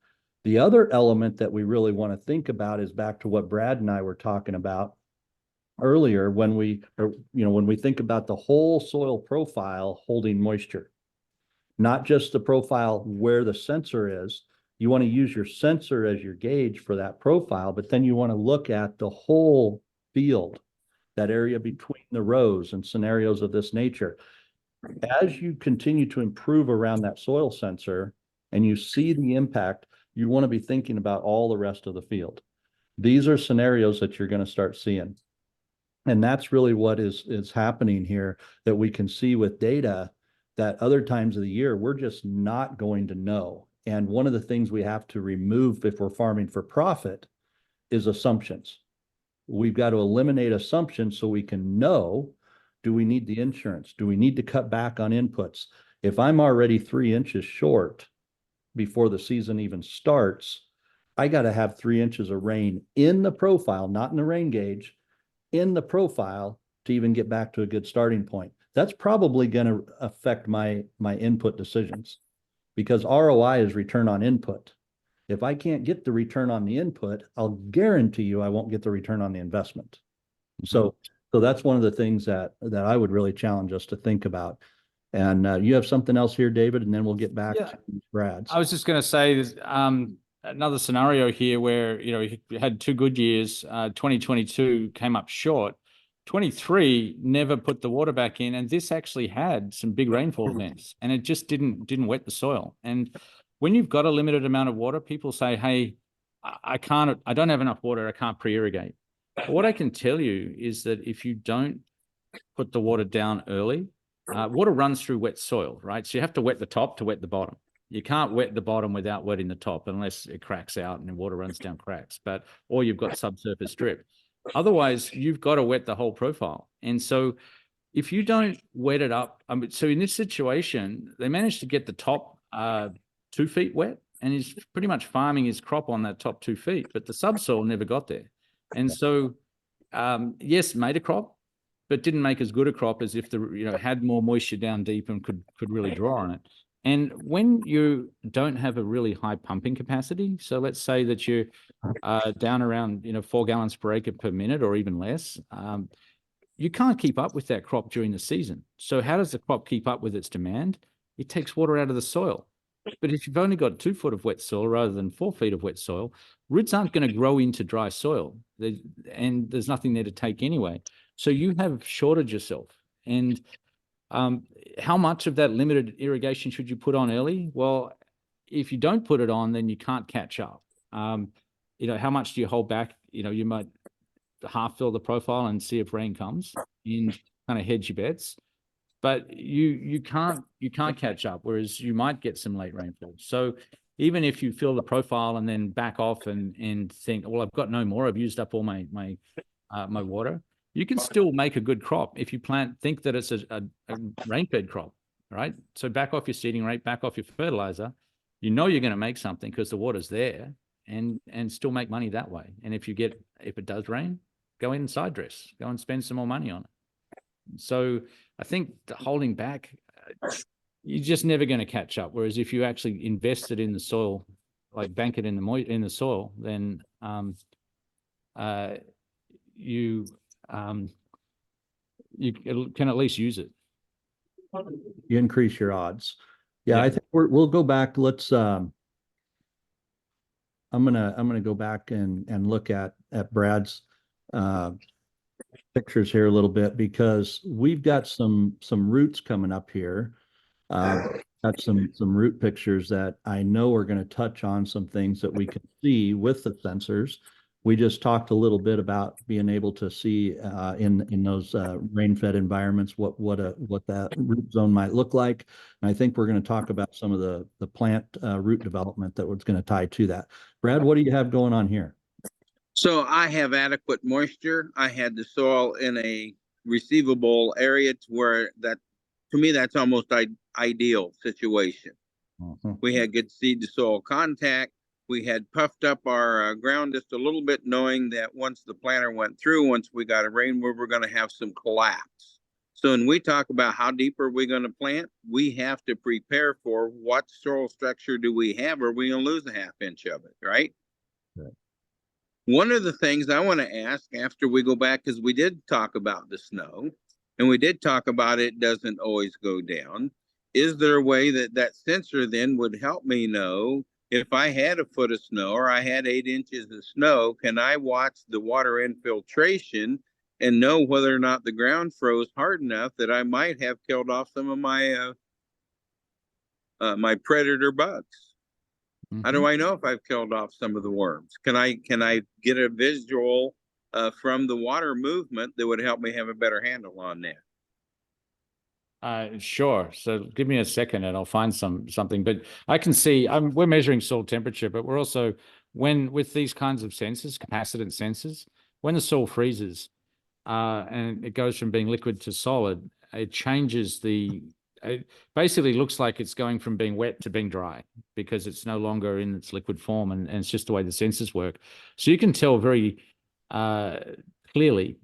The other element that we really want to think about is back to what Brad and I were talking about earlier, when we think about the whole soil profile holding moisture, not just the profile where the sensor is. You want to use your sensor as your gauge for that profile, but then you want to look at the whole field, that area between the rows, and scenarios of this nature. As you continue to improve around that soil sensor and you see the impact, you want to be thinking about all the rest of the field. These are scenarios that you're going to start seeing. And that's really what is happening here, that we can see with data that other times of the year, we're just not going to know. And one of the things we have to remove if we're farming for profit is assumptions. We've got to eliminate assumptions so we can know, do we need the insurance? Do we need to cut back on inputs? If I'm already 3 inches short before the season even starts, I got to have 3 inches of rain in the profile, not in the rain gauge, in the profile to even get back to a good starting point. That's probably going to affect my input decisions, because ROI is return on input. If I can't get the return on the input, I'll guarantee you I won't get the return on the investment. So that's one of the things that I would really challenge us to think about. And you have something else here, David, and then we'll get back Yeah. to Brad's. I was just going to say, there's another scenario here where, you know, you had 2 good years. 2022 came up short. 23 never put the water back in, and this actually had some big rainfall events, and it just didn't wet the soil. And when you've got a limited amount of water, people say, "Hey, I don't have enough water. I can't pre-irrigate." But what I can tell you is that if you don't put the water down early, water runs through wet soil, right? So you have to wet the top to wet the bottom. You can't wet the bottom without wetting the top unless it cracks out and the water runs down cracks, or you've got subsurface drip. Otherwise, you've got to wet the whole profile. And so if you don't wet it up, so in this situation, they managed to get the top 2 feet wet, and he's pretty much farming his crop on that top 2 feet, but the subsoil never got there. And so, yes, made a crop, but didn't make as good a crop as if had more moisture down deep and could really draw on it. And when you don't have a really high pumping capacity, so let's say that you're down around 4 gallons per acre per minute or even less, you can't keep up with that crop during the season. So how does the crop keep up with its demand? It takes water out of the soil. But if you've only got 2 foot of wet soil rather than 4 feet of wet soil, roots aren't going to grow into dry soil, and there's nothing there to take anyway. So you have shorted yourself. And how much of that limited irrigation should you put on early? Well, if you don't put it on, then you can't catch up. How much do you hold back? You might half fill the profile and see if rain comes and kind of hedge your bets. But you can't catch up, whereas you might get some late rainfall. So even if you fill the profile and then back off and think, well, I've got no more, I've used up all my water, you can still make a good crop if you think that it's a rain-fed crop, right? So back off your seeding rate, back off your fertilizer. You're going to make something because the water's there, and still make money that way. And if it does rain, go in and side dress, go and spend some more money on it. So I think holding back, you're just never going to catch up. Whereas if you actually invested in the soil, like bank it in the soil, then you can at least use it. You increase your odds. Yeah, Yeah. I think we'll go back. Let's I'm gonna go back and look at Brad's pictures here a little bit, because we've got some roots coming up here. Got some root pictures that I know are going to touch on some things that we can see with the sensors. We just talked a little bit about being able to see in those rain-fed environments what that root zone might look like. And I think we're going to talk about some of the plant root development that was going to tie to that. Brad, what do you have going on here? So I have adequate moisture. I had the soil in a receivable area to where to me, that's almost ideal situation. We had good seed to soil contact. We had puffed up our ground just a little bit, knowing that once the planter went through, once we got a rain, we were going to have some collapse. So when we talk about how deep are we going to plant, we have to prepare for what soil structure do we have, or we going to lose a ½ inch of it, right? Right. One of the things I want to ask after we go back, because we did talk about the snow, and we did talk about it doesn't always go down. Is there a way that sensor then would help me know if I had a foot of snow or I had 8 inches of snow? Can I watch the water infiltration and know whether or not the ground froze hard enough that I might have killed off some of my my predator bugs? How do I know if I've killed off some of the worms? Can I get a visual from the water movement that would help me have a better handle on that? Sure. So give me a second and I'll find something. But I can see we're measuring soil temperature, but we're also, with these kinds of sensors, capacitance sensors, when the soil freezes and it goes from being liquid to solid, it changes the it basically looks like it's going from being wet to being dry because it's no longer in its liquid form, and it's just the way the sensors work. So you can tell very clearly,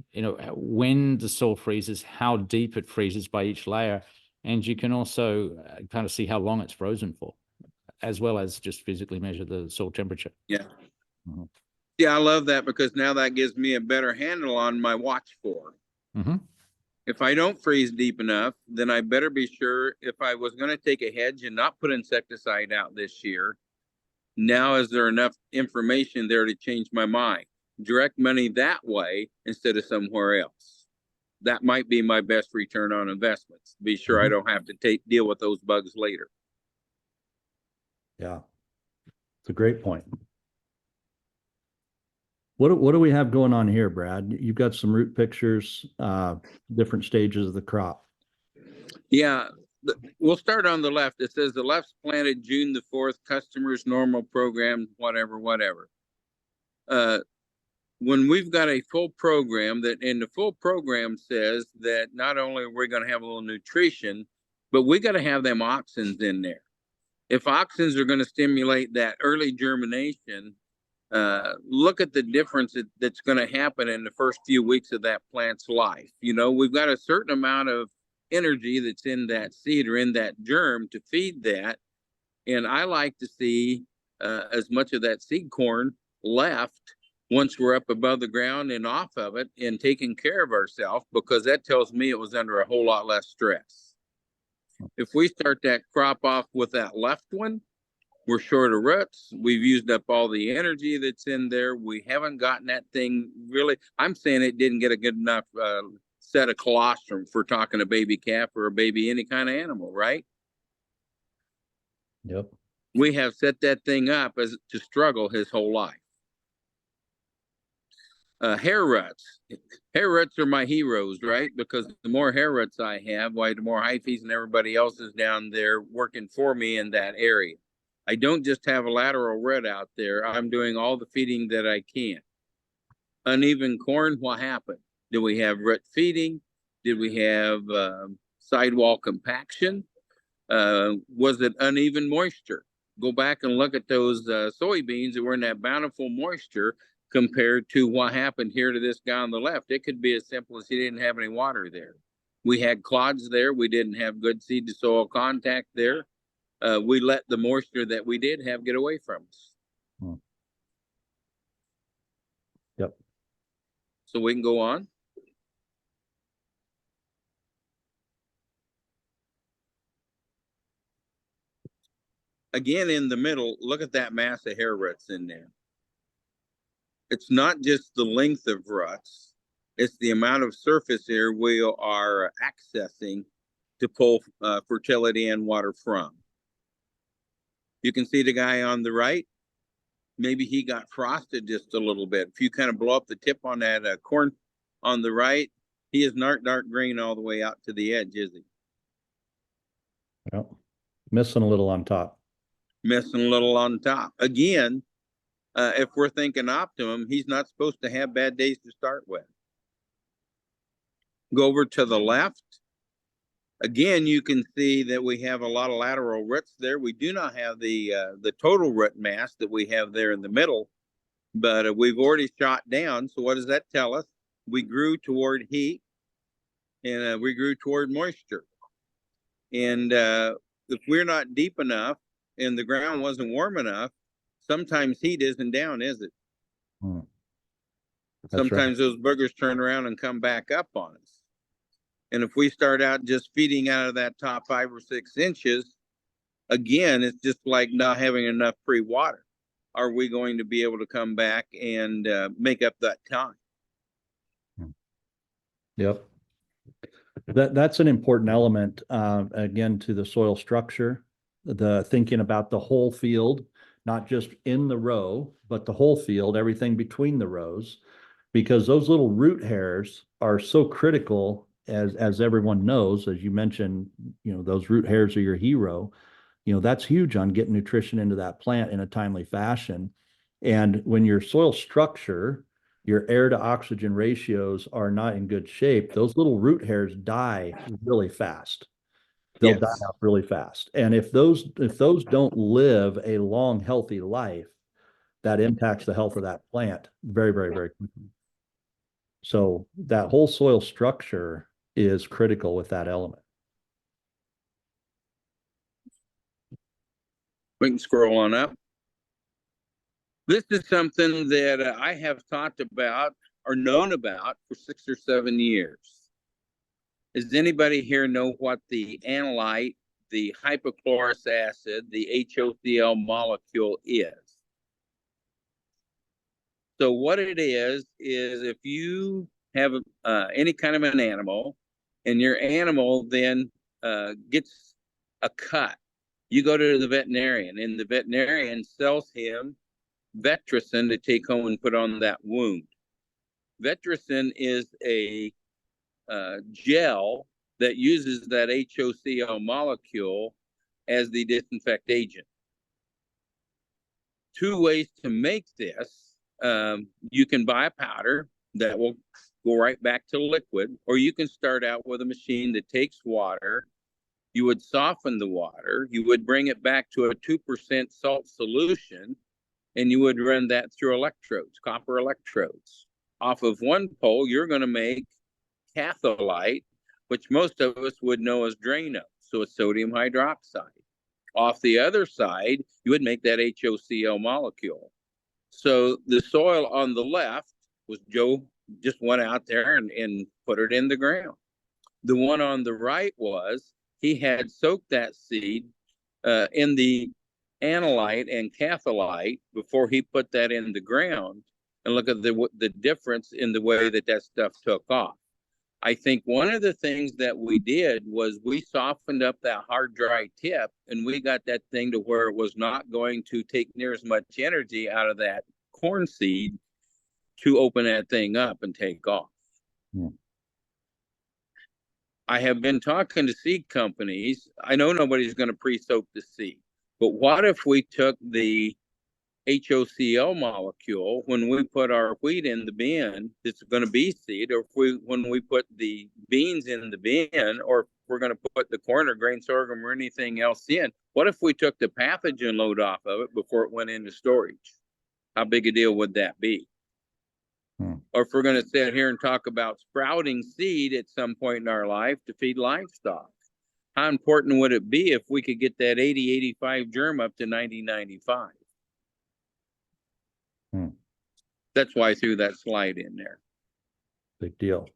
when the soil freezes, how deep it freezes by each layer, and you can also kind of see how long it's frozen for, as well as just physically measure the soil temperature. Yeah. Mhm. Yeah, I love that because now that gives me a better handle on my watch for. Mm-hmm. If I don't freeze deep enough, then I better be sure if I was going to take a hedge and not put insecticide out this year, now is there enough information there to change my mind? Direct money that way instead of somewhere else. That might be my best return on investments. Be sure I don't have to deal with those bugs later. Yeah. It's a great point. What do we have going on here, Brad? You've got some root pictures, different stages of the crop. Yeah, we'll start on the left. It says the left's planted June the 4th, customers, normal program, whatever. When we've got a full program and the full program says that not only are we going to have a little nutrition, but we got to have them auxins in there. If auxins are going to stimulate that early germination, look at the difference that's going to happen in the first few weeks of that plant's life. We've got a certain amount of energy that's in that seed or in that germ to feed that. And I like to see as much of that seed corn left once we're up above the ground and off of it and taking care of ourselves, because that tells me it was under a whole lot less stress. If we start that crop off with that left one, we're short of roots. We've used up all the energy that's in there. We haven't gotten that thing really. I'm saying it didn't get a good enough set of colostrum for talking a baby calf or a baby any kind of animal, right? Yep. We have set that thing up as to struggle his whole life. Hair ruts. Hair ruts are my heroes, right? Because the more hair ruts I have, why, the more hyphae and everybody else is down there working for me in that area. I don't just have a lateral rut out there. I'm doing all the feeding that I can. Uneven corn, what happened? Did we have root feeding? Did we have sidewall compaction? Was it uneven moisture? Go back and look at those soybeans that were in that bountiful moisture compared to what happened here to this guy on the left. It could be as simple as he didn't have any water there. We had clods there. We didn't have good seed to soil contact there. We let the moisture that we did have get away from us. Yep. So we can go on. Again, in the middle, look at that mass of hair ruts in there. It's not just the length of ruts, it's the amount of surface area we are accessing to pull fertility and water from. You can see the guy on the right, maybe he got frosted just a little bit. If you kind of blow up the tip on that corn on the right, he is not dark green all the way out to the edge, is he? Yep. Missing a little on top. Missing a little on top. Again, if we're thinking optimum, he's not supposed to have bad days to start with. Go over to the left. Again, you can see that we have a lot of lateral roots there. We do not have the total root mass that we have there in the middle, but we've already shot down. So what does that tell us? We grew toward heat and we grew toward moisture. And if we're not deep enough and the ground wasn't warm enough, sometimes heat isn't down, is it? Sometimes those boogers turn around and come back up on us. And if we start out just feeding out of that top 5 or 6 inches, again, it's just like not having enough free water. Are we going to be able to come back and make up that time? Yep. That's an important element, again, to the soil structure, the thinking about the whole field, not just in the row, but the whole field, everything between the rows, because those little root hairs are so critical, as everyone knows, as you mentioned, those root hairs are your hero. That's huge on getting nutrition into that plant in a timely fashion. And when your soil structure, your air to oxygen ratios are not in good shape, those little root hairs die really fast. they'll die Yes. out really fast. And if those don't live a long, healthy life, that impacts the health of that plant very, very, very quickly. So that whole soil structure is critical with that element. We can scroll on up. This is something that I have talked about or known about for 6 or 7 years. Does anybody here know what the analyte, the hypochlorous acid, the HOCl molecule is? So what it is if you have any kind of an animal and your animal then gets a cut, you go to the veterinarian and the veterinarian sells him Vetricin to take home and put on that wound. Vetricin is a gel that uses that HOCl molecule as the disinfect agent. 2 ways to make this. You can buy a powder that will go right back to liquid, or you can start out with a machine that takes water. You would soften the water. You would bring it back to a 2% salt solution, and you would run that through electrodes, copper electrodes. Off of one pole, you're going to make catholite, which most of us would know as Drano, so it's sodium hydroxide. Off the other side, you would make that HOCl molecule. So the soil on the left was Joe just went out there and put it in the ground. The one on the right was he had soaked that seed in the analyte and catholite before he put that in the ground, and look at the difference in the way that stuff took off. I think one of the things that we did was we softened up that hard, dry tip, and we got that thing to where it was not going to take near as much energy out of that corn seed to open that thing up and take off. I have been talking to seed companies. I know nobody's going to pre-soak the seed, but what if we took the HOCl molecule when we put our wheat in the bin that's going to be seed, or when we put the beans in the bin, or if we're going to put the corn or grain sorghum or anything else in, what if we took the pathogen load off of it before it went into storage? How big a deal would that be? Or if we're going to sit here and talk about sprouting seed at some point in our life to feed livestock, how important would it be if we could get that 80-85 germ up to 90-95? That's why I threw that slide in there. Big deal.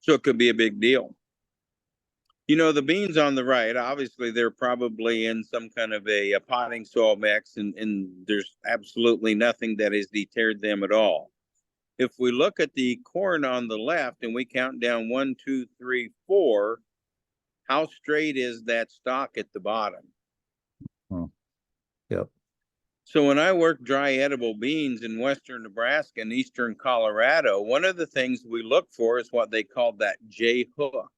So it could be a big deal. You know, the beans on the right, obviously they're probably in some kind of a potting soil mix, and there's absolutely nothing that has deterred them at all. If we look at the corn on the left and we count down 1, 2, 3, 4, how straight is that stalk at the bottom? Yep. So when I work dry edible beans in western Nebraska and eastern Colorado, one of the things we look for is what they call that J hook.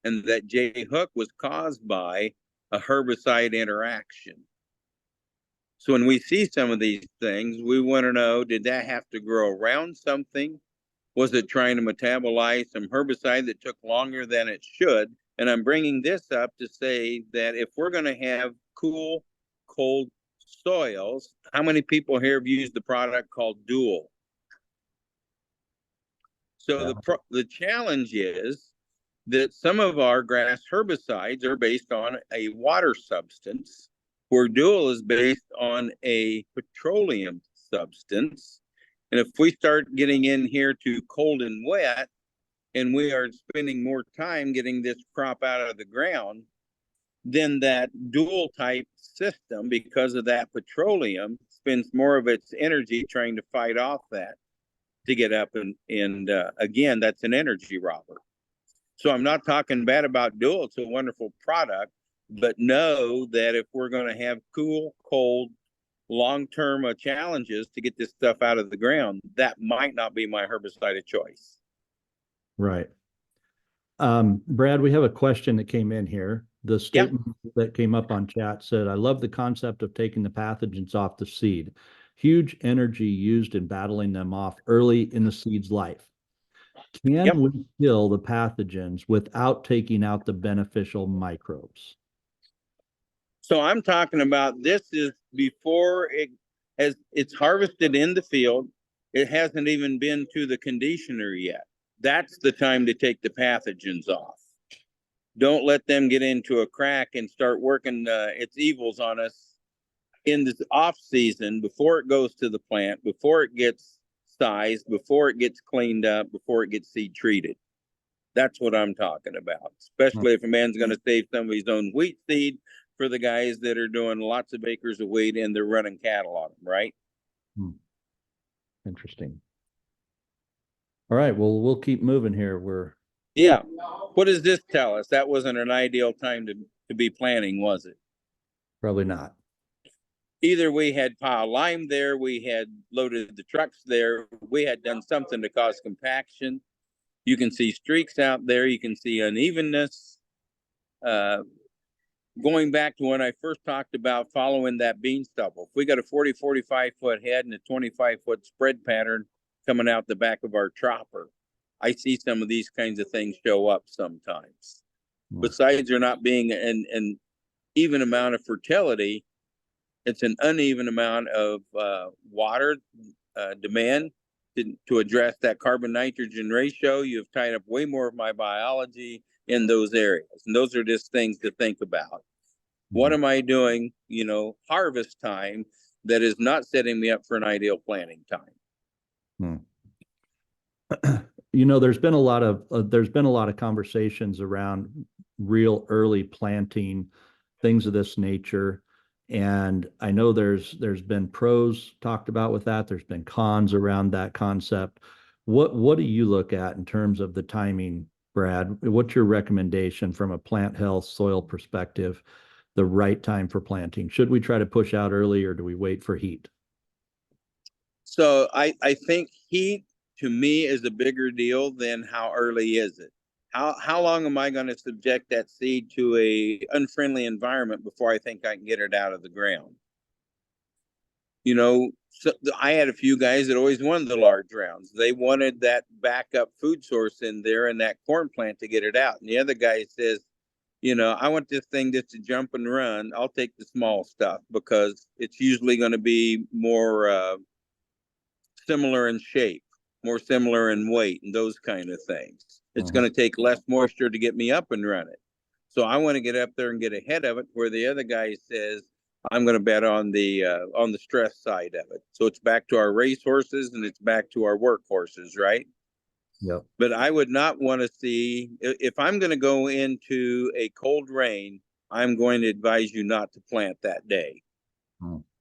And that J hook was caused by a herbicide interaction. So when we see some of these things, we want to know, did that have to grow around something? Was it trying to metabolize some herbicide that took longer than it should? And I'm bringing this up to say that if we're going to have cool, cold soils, how many people here have used the product called Dual? So the challenge is that some of our grass herbicides are based on a water substance, where Dual is based on a petroleum substance. And if we start getting in here to cold and wet, and we are spending more time getting this crop out of the ground, then that Dual type system, because of that petroleum, spends more of its energy trying to fight off that to get up. And again, that's an energy robber. So I'm not talking bad about Dual. It's a wonderful product, but know that if we're going to have cool, cold, long-term challenges to get this stuff out of the ground, that might not be my herbicide of choice. Right. Brad, we have a question that came in here. The statement that came up on chat said, I love the concept of taking the pathogens off the seed. Huge energy used in battling them off early in the seed's life. Yep. Can we kill the pathogens without taking out the beneficial microbes? So I'm talking about this is before it's harvested in the field. It hasn't even been to the conditioner yet. That's the time to take the pathogens off. Don't let them get into a crack and start working its evils on us in the off season before it goes to the plant, before it gets sized, before it gets cleaned up, before it gets seed treated. That's what I'm talking about, especially if a man's going to save some of his own wheat seed for the guys that are doing lots of acres of wheat and they're running cattle on them, right? Interesting. All right, well, we'll keep moving here. Yeah. What does this tell us? That wasn't an ideal time to be planting, was it? Probably not. Either we had pile lime there, we had loaded the trucks there, we had done something to cause compaction. You can see streaks out there, you can see unevenness. Going back to when I first talked about following that bean stubble, if we got a 40, 45 foot head and a 25-foot spread pattern coming out the back of our chopper, I see some of these kinds of things show up sometimes. Besides there not being an even amount of fertility, it's an uneven amount of water demand to address that carbon nitrogen ratio. You've tied up way more of my biology in those areas. And those are just things to think about. What am I doing, harvest time that is not setting me up for an ideal planting time? There's been a lot of conversations around real early planting, things of this nature. And I know there's been pros talked about with that. There's been cons around that concept. What do you look at in terms of the timing, Brad? What's your recommendation from a plant health, soil perspective, the right time for planting? Should we try to push out early or do we wait for heat? So I think heat to me is a bigger deal than how early is it. How long am I going to subject that seed to a unfriendly environment before I think I can get it out of the ground? So I had a few guys that always wanted the large rounds. They wanted that backup food source in there and that corn plant to get it out. And the other guy says, I want this thing just to jump and run. I'll take the small stuff because it's usually going to be more similar in shape, more similar in weight and those kind of things. It's going to take less moisture to get me up and running. So I want to get up there and get ahead of it where the other guy says, I'm going to bet on the stress side of it. So it's back to our race horses and it's back to our work horses, right? Yep. But I would not want to see, if I'm going to go into a cold rain, I'm going to advise you not to plant that day.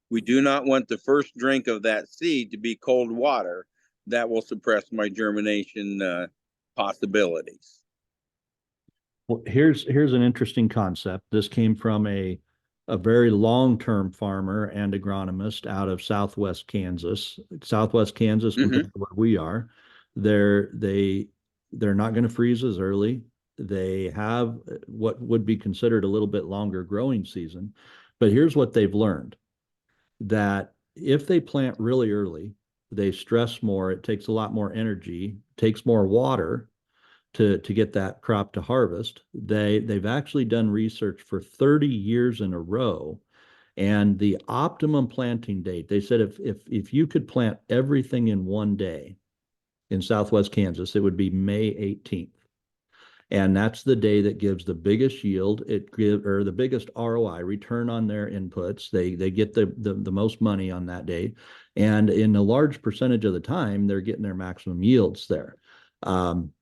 We do not want the first drink of that seed to be cold water. That will suppress my germination possibilities. Well, here's an interesting concept. This came from a very long-term farmer and agronomist out of Southwest Kansas. Southwest Kansas, compared to where we are, they're not going to freeze as early. They have what would be considered a little bit longer growing season. But here's what they've learned, that if they plant really early, they stress more, it takes a lot more energy, takes more water to get that crop to harvest. They've actually done research for 30 years in a row, and the optimum planting date, they said if you could plant everything in one day in Southwest Kansas, it would be May 18th. And that's the day that gives the biggest yield, or the biggest ROI, return on their inputs. They get the most money on that day. And in a large percentage of the time, they're getting their maximum yields there.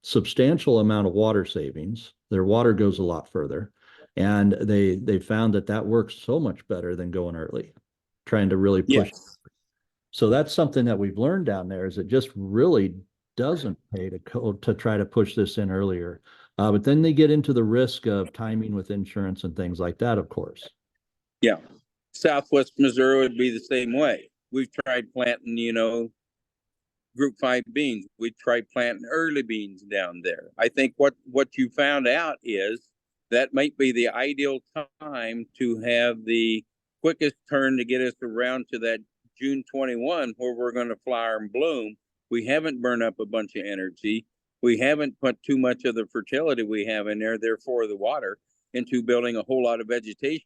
Substantial amount of water savings. Their water goes a lot further. And they found that works so much better than going early, trying to really push. Yes. So that's something that we've learned down there, is it just really doesn't pay to try to push this in earlier. But then they get into the risk of timing with insurance and things like that, of course. Yeah. Southwest Missouri would be the same way. We've tried planting, group 5 beans. We tried planting early beans down there. I think what you found out is that might be the ideal time to have the quickest turn to get us around to that June 21 where we're going to flower and bloom. We haven't burned up a bunch of energy. we haven't put too much of the fertility we have in there, therefore the water, into building a whole lot of vegetation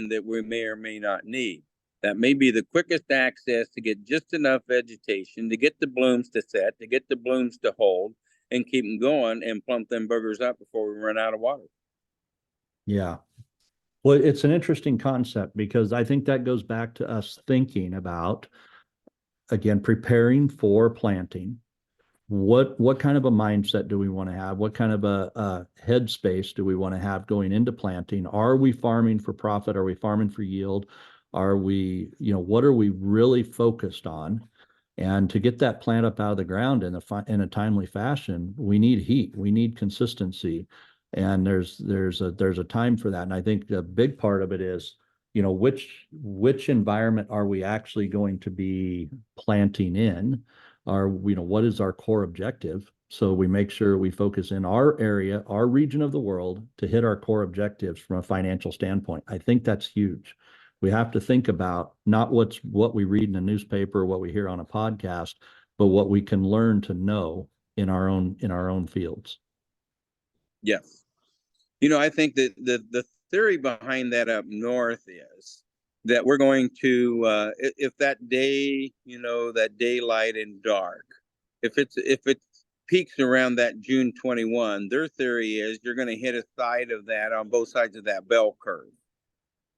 that we may or may not need. That may be the quickest access to get just enough vegetation to get the blooms to set, to get the blooms to hold, and keep them going and plump them boogers up before we run out of water. Yeah. Well, it's an interesting concept because I think that goes back to us thinking about, again, preparing for planting. What kind of a mindset do we want to have? What kind of a headspace do we want to have going into planting? Are we farming for profit? Are we farming for yield? Are we, what are we really focused on? And to get that plant up out of the ground in a timely fashion, we need heat, we need consistency, and there's a time for that. And I think the big part of it is, which environment are we actually going to be planting in? What is our core objective? So we make sure we focus in our area, our region of the world, to hit our core objectives from a financial standpoint. I think that's huge. We have to think about not what we read in a newspaper or what we hear on a podcast, but what we can learn to know in our own fields. Yes. I think that the theory behind that up north is that we're going to, if that day, that daylight and dark, if it peaks around that June 21, their theory is you're going to hit a side of that on both sides of that bell curve.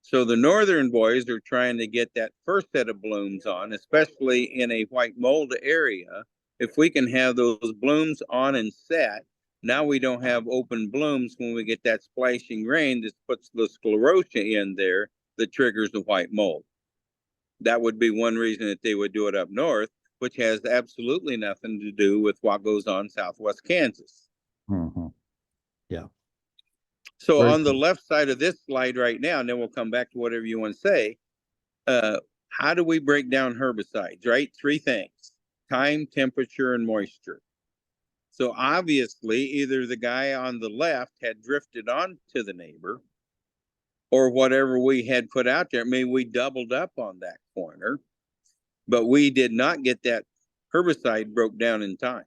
So the northern boys are trying to get that first set of blooms on, especially in a white mold area. If we can have those blooms on and set, now we don't have open blooms when we get that splashing rain that puts the sclerotia in there that triggers the white mold. That would be one reason that they would do it up north, which has absolutely nothing to do with what goes on southwest Kansas. Mm-hmm. Yeah. So on the left side of this slide right now, and then we'll come back to whatever you want to say, how do we break down herbicides, right? 3 things: time, temperature, and moisture. So obviously, either the guy on the left had drifted on to the neighbor, or whatever we had put out there, maybe we doubled up on that corner, but we did not get that herbicide broke down in time.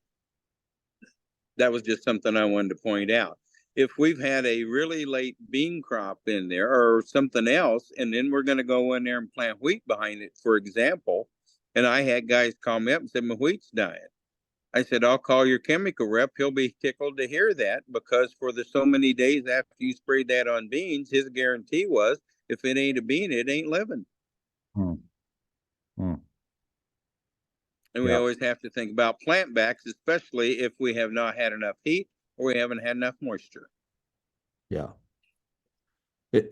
That was just something I wanted to point out. If we've had a really late bean crop in there or something else, and then we're going to go in there and plant wheat behind it, for example, and I had guys call me up and said, my wheat's dying. I said, I'll call your chemical rep. He'll be tickled to hear that, because for the so many days after you sprayed that on beans, his guarantee was, if it ain't a bean, it ain't living. And we always have to think about plant backs, especially if we have not had enough heat or we haven't had enough moisture. Yeah.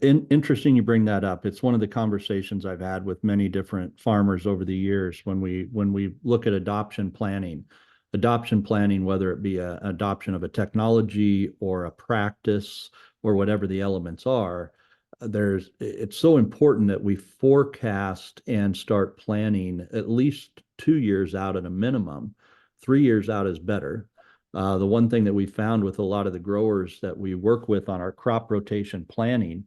Interesting you bring that up. It's one of the conversations I've had with many different farmers over the years when we look at adoption planning, whether it be an adoption of a technology or a practice or whatever the elements are, it's so important that we forecast and start planning at least 2 years out at a minimum. 3 years out is better. The one thing that we found with a lot of the growers that we work with on our crop rotation planning,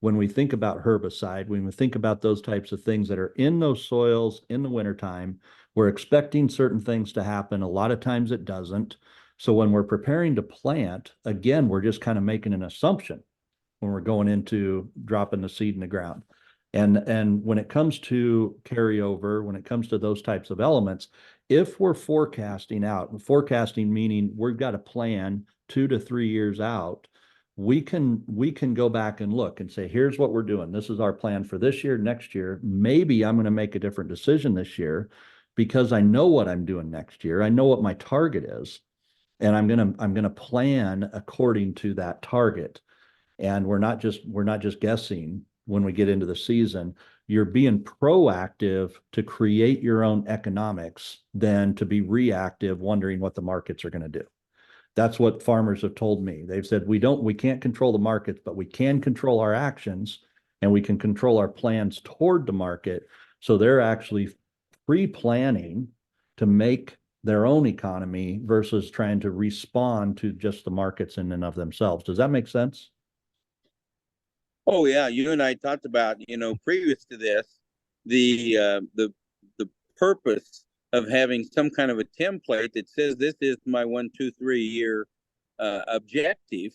when we think about herbicide, when we think about those types of things that are in those soils in the wintertime, we're expecting certain things to happen. A lot of times it doesn't. So when we're preparing to plant, again, we're just kind of making an assumption when we're going into dropping the seed in the ground. And when it comes to carryover, when it comes to those types of elements, if we're forecasting meaning we've got a plan 2 to 3 years out, we can go back and look and say, here's what we're doing. This is our plan for this year, next year. Maybe I'm going to make a different decision this year because I know what I'm doing next year. I know what my target is, and I'm going to plan according to that target. And we're not just guessing when we get into the season. You're being proactive to create your own economics than to be reactive, wondering what the markets are going to do. That's what farmers have told me. They've said, we can't control the markets, but we can control our actions, and we can control our plans toward the market. So they're actually pre-planning to make their own economy versus trying to respond to just the markets in and of themselves. Does that make sense? Oh yeah, you and I talked about, previous to this, the purpose of having some kind of a template that says this is my 1, 2, 3 year objective,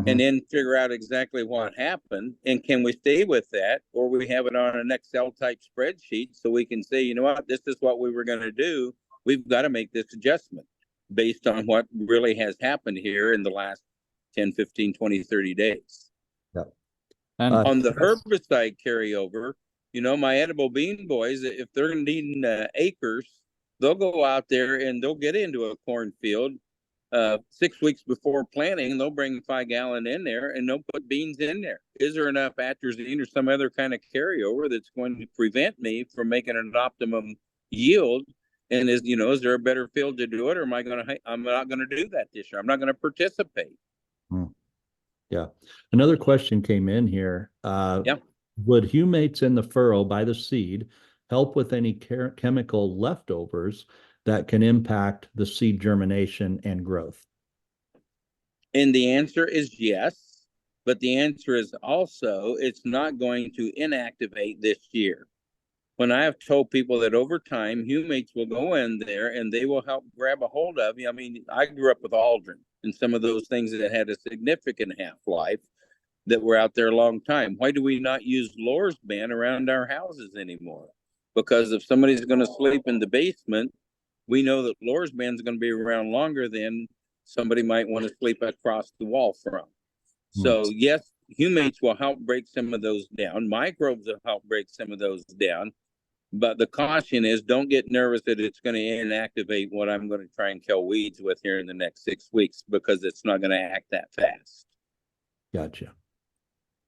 and then figure out exactly what happened, and can we stay with that, or we have it on an Excel type spreadsheet so we can say, you know what, this is what we were going to do. We've got to make this adjustment based on what really has happened here in the last 10, 15, 20, 30 days. And On the herbicide carryover, you know, my edible bean boys, if they're needing acres, they'll go out there and they'll get into a cornfield 6 weeks before planting, and they'll bring 5 gallon in there and they'll put beans in there. Is there enough atrazine or some other kind of carryover that's going to prevent me from making an optimum yield? And is there a better field to do it, or I'm not going to do that this year. I'm not going to participate. Yeah. Another question came in here. Would humates in the furrow by the seed help with any chemical leftovers that can impact the seed germination and growth? And the answer is yes, but the answer is also it's not going to inactivate this year. When I have told people that over time, humates will go in there and they will help grab a hold of you. I mean, I grew up with Aldrin and some of those things that had a significant half-life that were out there a long time. Why do we not use Lorsban around our houses anymore? Because if somebody's going to sleep in the basement, we know that Lorsban is going to be around longer than somebody might want to sleep across the wall from. So yes, humates will help break some of those down. Microbes will help break some of those down. But the caution is, don't get nervous that it's going to inactivate what I'm going to try and kill weeds with here in the next 6 weeks, because it's not going to act that fast. Gotcha.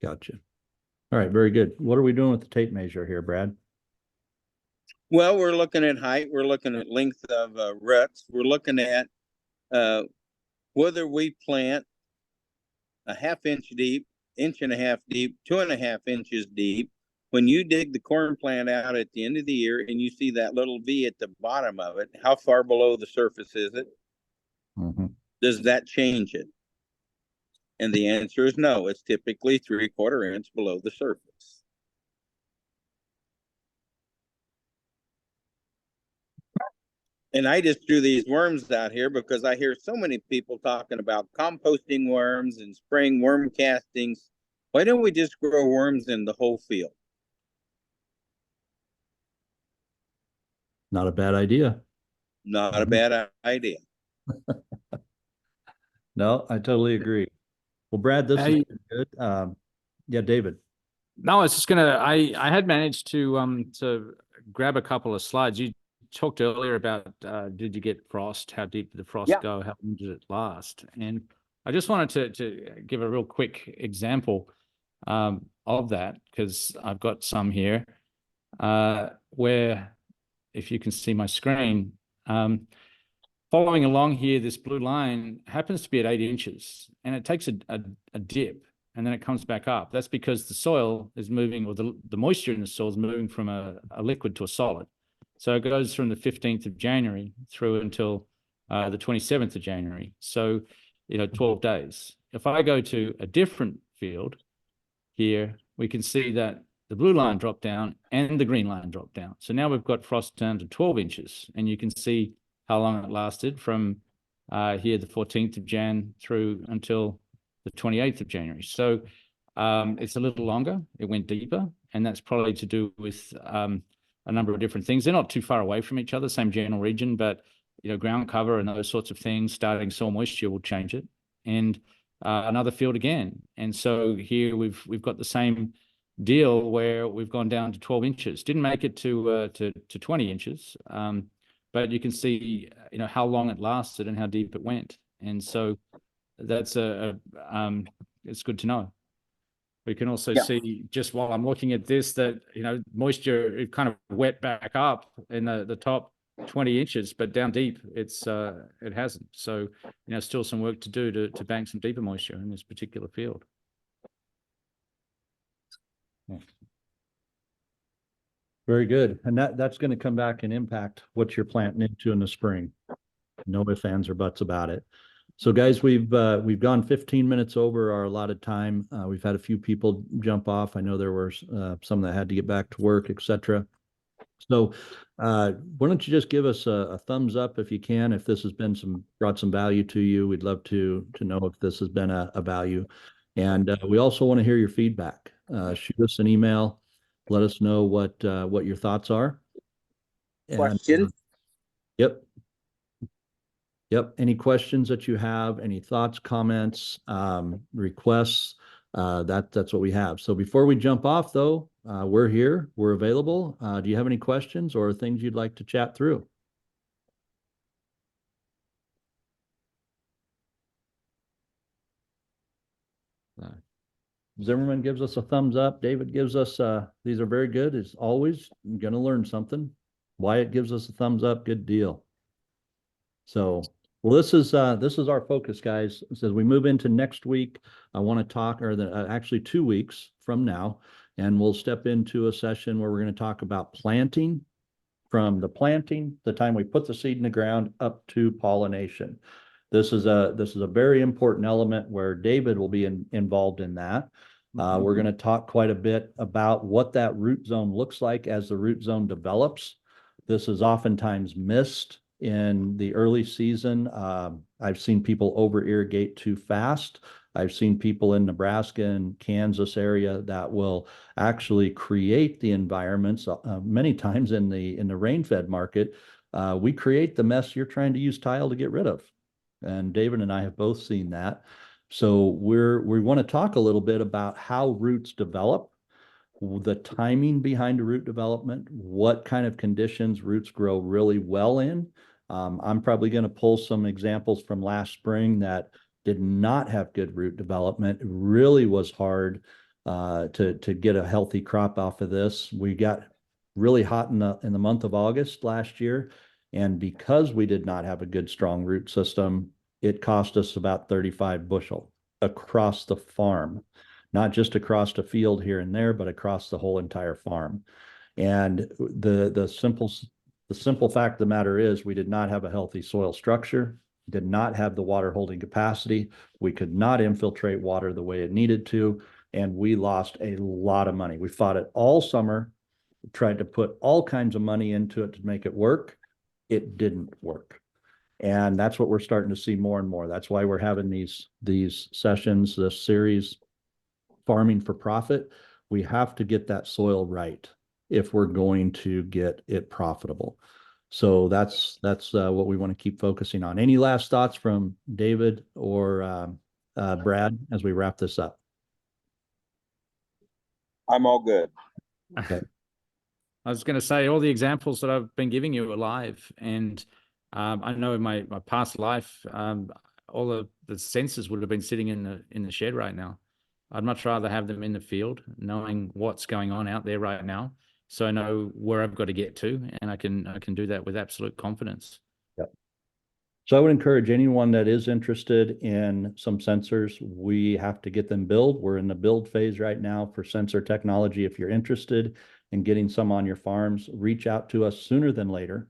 All right, very good. What are we doing with the tape measure here, Brad? Well, we're looking at height. We're looking at length of roots. We're looking at whether we plant a 1/2 inch deep, 1.5 inches deep, 2.5 inches deep. When you dig the corn plant out at the end of the year and you see that little V at the bottom of it, how far below the surface is it? Does that change it? And the answer is no. It's typically 3/4 inch below the surface. And I just threw these worms out here because I hear so many people talking about composting worms and spraying worm castings. Why don't we just grow worms in the whole field? Not a bad idea. Not a bad idea. No, I totally agree. Well, Brad, this is good. Yeah, David. No, I was just gonna. I had managed to grab a couple of slides. You talked earlier about did you get frost? How deep did the frost go? How long did it last? And I just wanted to give a real quick example of that, because I've got some here where, if you can see my screen, following along here, this blue line happens to be at 8 inches, and it takes a dip, and then it comes back up. That's because the soil is moving, or the moisture in the soil is moving from a liquid to a solid. So it goes from the 15th of January through until the 27th of January. So, 12 days. If I go to a different field here, we can see that the blue line dropped down and the green line dropped down. So now we've got frost down to 12 inches, and you can see how long it lasted from here, the 14th of Jan through until the 28th of January. So it's a little longer. It went deeper, and that's probably to do with a number of different things. They're not too far away from each other, same general region, but ground cover and those sorts of things, starting soil moisture will change it. And another field again. And so here we've got the same deal where we've gone down to 12 inches. Didn't make it to 20 inches, but you can see how long it lasted and how deep it went. And so that's it's good to know. We can also see, just while I'm looking at this, that moisture, it kind of wet back up in the top 20 inches, but down deep it hasn't. So still some work to do to bank some deeper moisture in this particular field. Very good. And that's going to come back and impact what you're planting into in the spring. No ifs, ands, or buts about it. So guys, we've gone 15 minutes over our allotted time. We've had a few people jump off. I know there were some that had to get back to work, etc. So why don't you just give us a thumbs up if you can, if this has been brought some value to you. We'd love to know if this has been a value. And we also want to hear your feedback. Shoot us an email. Let us know what your thoughts are. And, Question? Yep. Yep. Any questions that you have, any thoughts, comments, requests, that's what we have. So before we jump off though, we're here, we're available. Do you have any questions or things you'd like to chat through? Zimmerman gives us a thumbs up. David gives us, these are very good. As always, I'm going to learn something. Wyatt gives us a thumbs up. Good deal. So, well, this is our focus, guys. So as we move into next week, I want to talk, or actually 2 weeks from now, and we'll step into a session where we're going to talk about planting, from the planting, the time we put the seed in the ground, up to pollination. This is a very important element where David will be involved in that. We're going to talk quite a bit about what that root zone looks like as the root zone develops. This is oftentimes missed in the early season. I've seen people over irrigate too fast. I've seen people in Nebraska and Kansas area that will actually create the environments. Many times in the rain-fed market, we create the mess you're trying to use tile to get rid of. And David and I have both seen that. So we want to talk a little bit about how roots develop, the timing behind the root development, what kind of conditions roots grow really well in. I'm probably going to pull some examples from last spring that did not have good root development. It really was hard to get a healthy crop off of this. We got really hot in the month of August last year. And because we did not have a good, strong root system, it cost us about 35 bushel across the farm, not just across the field here and there, but across the whole entire farm. And the simple fact of the matter is we did not have a healthy soil structure, did not have the water holding capacity. We could not infiltrate water the way it needed to. And we lost a lot of money. We fought it all summer, tried to put all kinds of money into it to make it work. It didn't work. And that's what we're starting to see more and more. That's why we're having these sessions, this series, Farming for Profit. We have to get that soil right if we're going to get it profitable. So that's what we want to keep focusing on. Any last thoughts from David or Brad as we wrap this up? I'm all good. Okay. I was going to say all the examples that I've been giving you are live, and I know in my past life, all of the sensors would have been sitting in the shed right now. I'd much rather have them in the field, knowing what's going on out there right now, so I know where I've got to get to, and I can do that with absolute confidence. Yep. So I would encourage anyone that is interested in some sensors. We have to get them built. We're in the build phase right now for sensor technology. If you're interested in getting some on your farms, reach out to us sooner than later,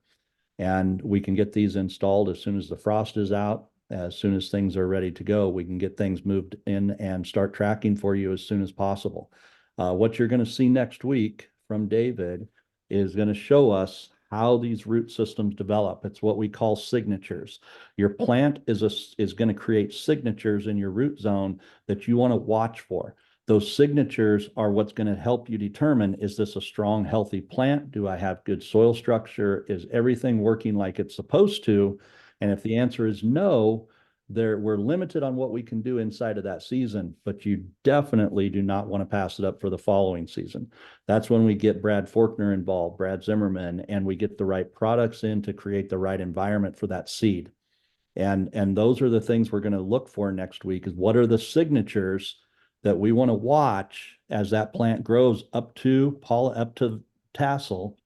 and we can get these installed as soon as the frost is out. As soon as things are ready to go, we can get things moved in and start tracking for you as soon as possible. What you're going to see next week from David is going to show us how these root systems develop. It's what we call signatures. Your plant is going to create signatures in your root zone that you want to watch for. Those signatures are what's going to help you determine, is this a strong, healthy plant? Do I have good soil structure? Is everything working like it's supposed to? And if the answer is no, we're limited on what we can do inside of that season, but you definitely do not want to pass it up for the following season. That's when we get Brad Forkner involved, Brad Zimmerman, and we get the right products in to create the right environment for that seed. And those are the things we're going to look for next week, is what are the signatures that we want to watch as that plant grows up to tassel.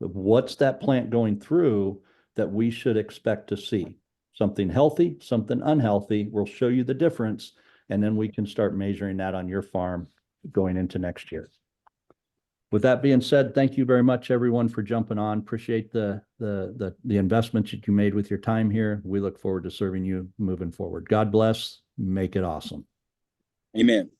What's that plant going through that we should expect to see? Something healthy, something unhealthy. We'll show you the difference, and then we can start measuring that on your farm going into next year. With that being said, thank you very much, everyone, for jumping on. Appreciate the investments that you made with your time here. We look forward to serving you moving forward. God bless. Make it awesome. Amen.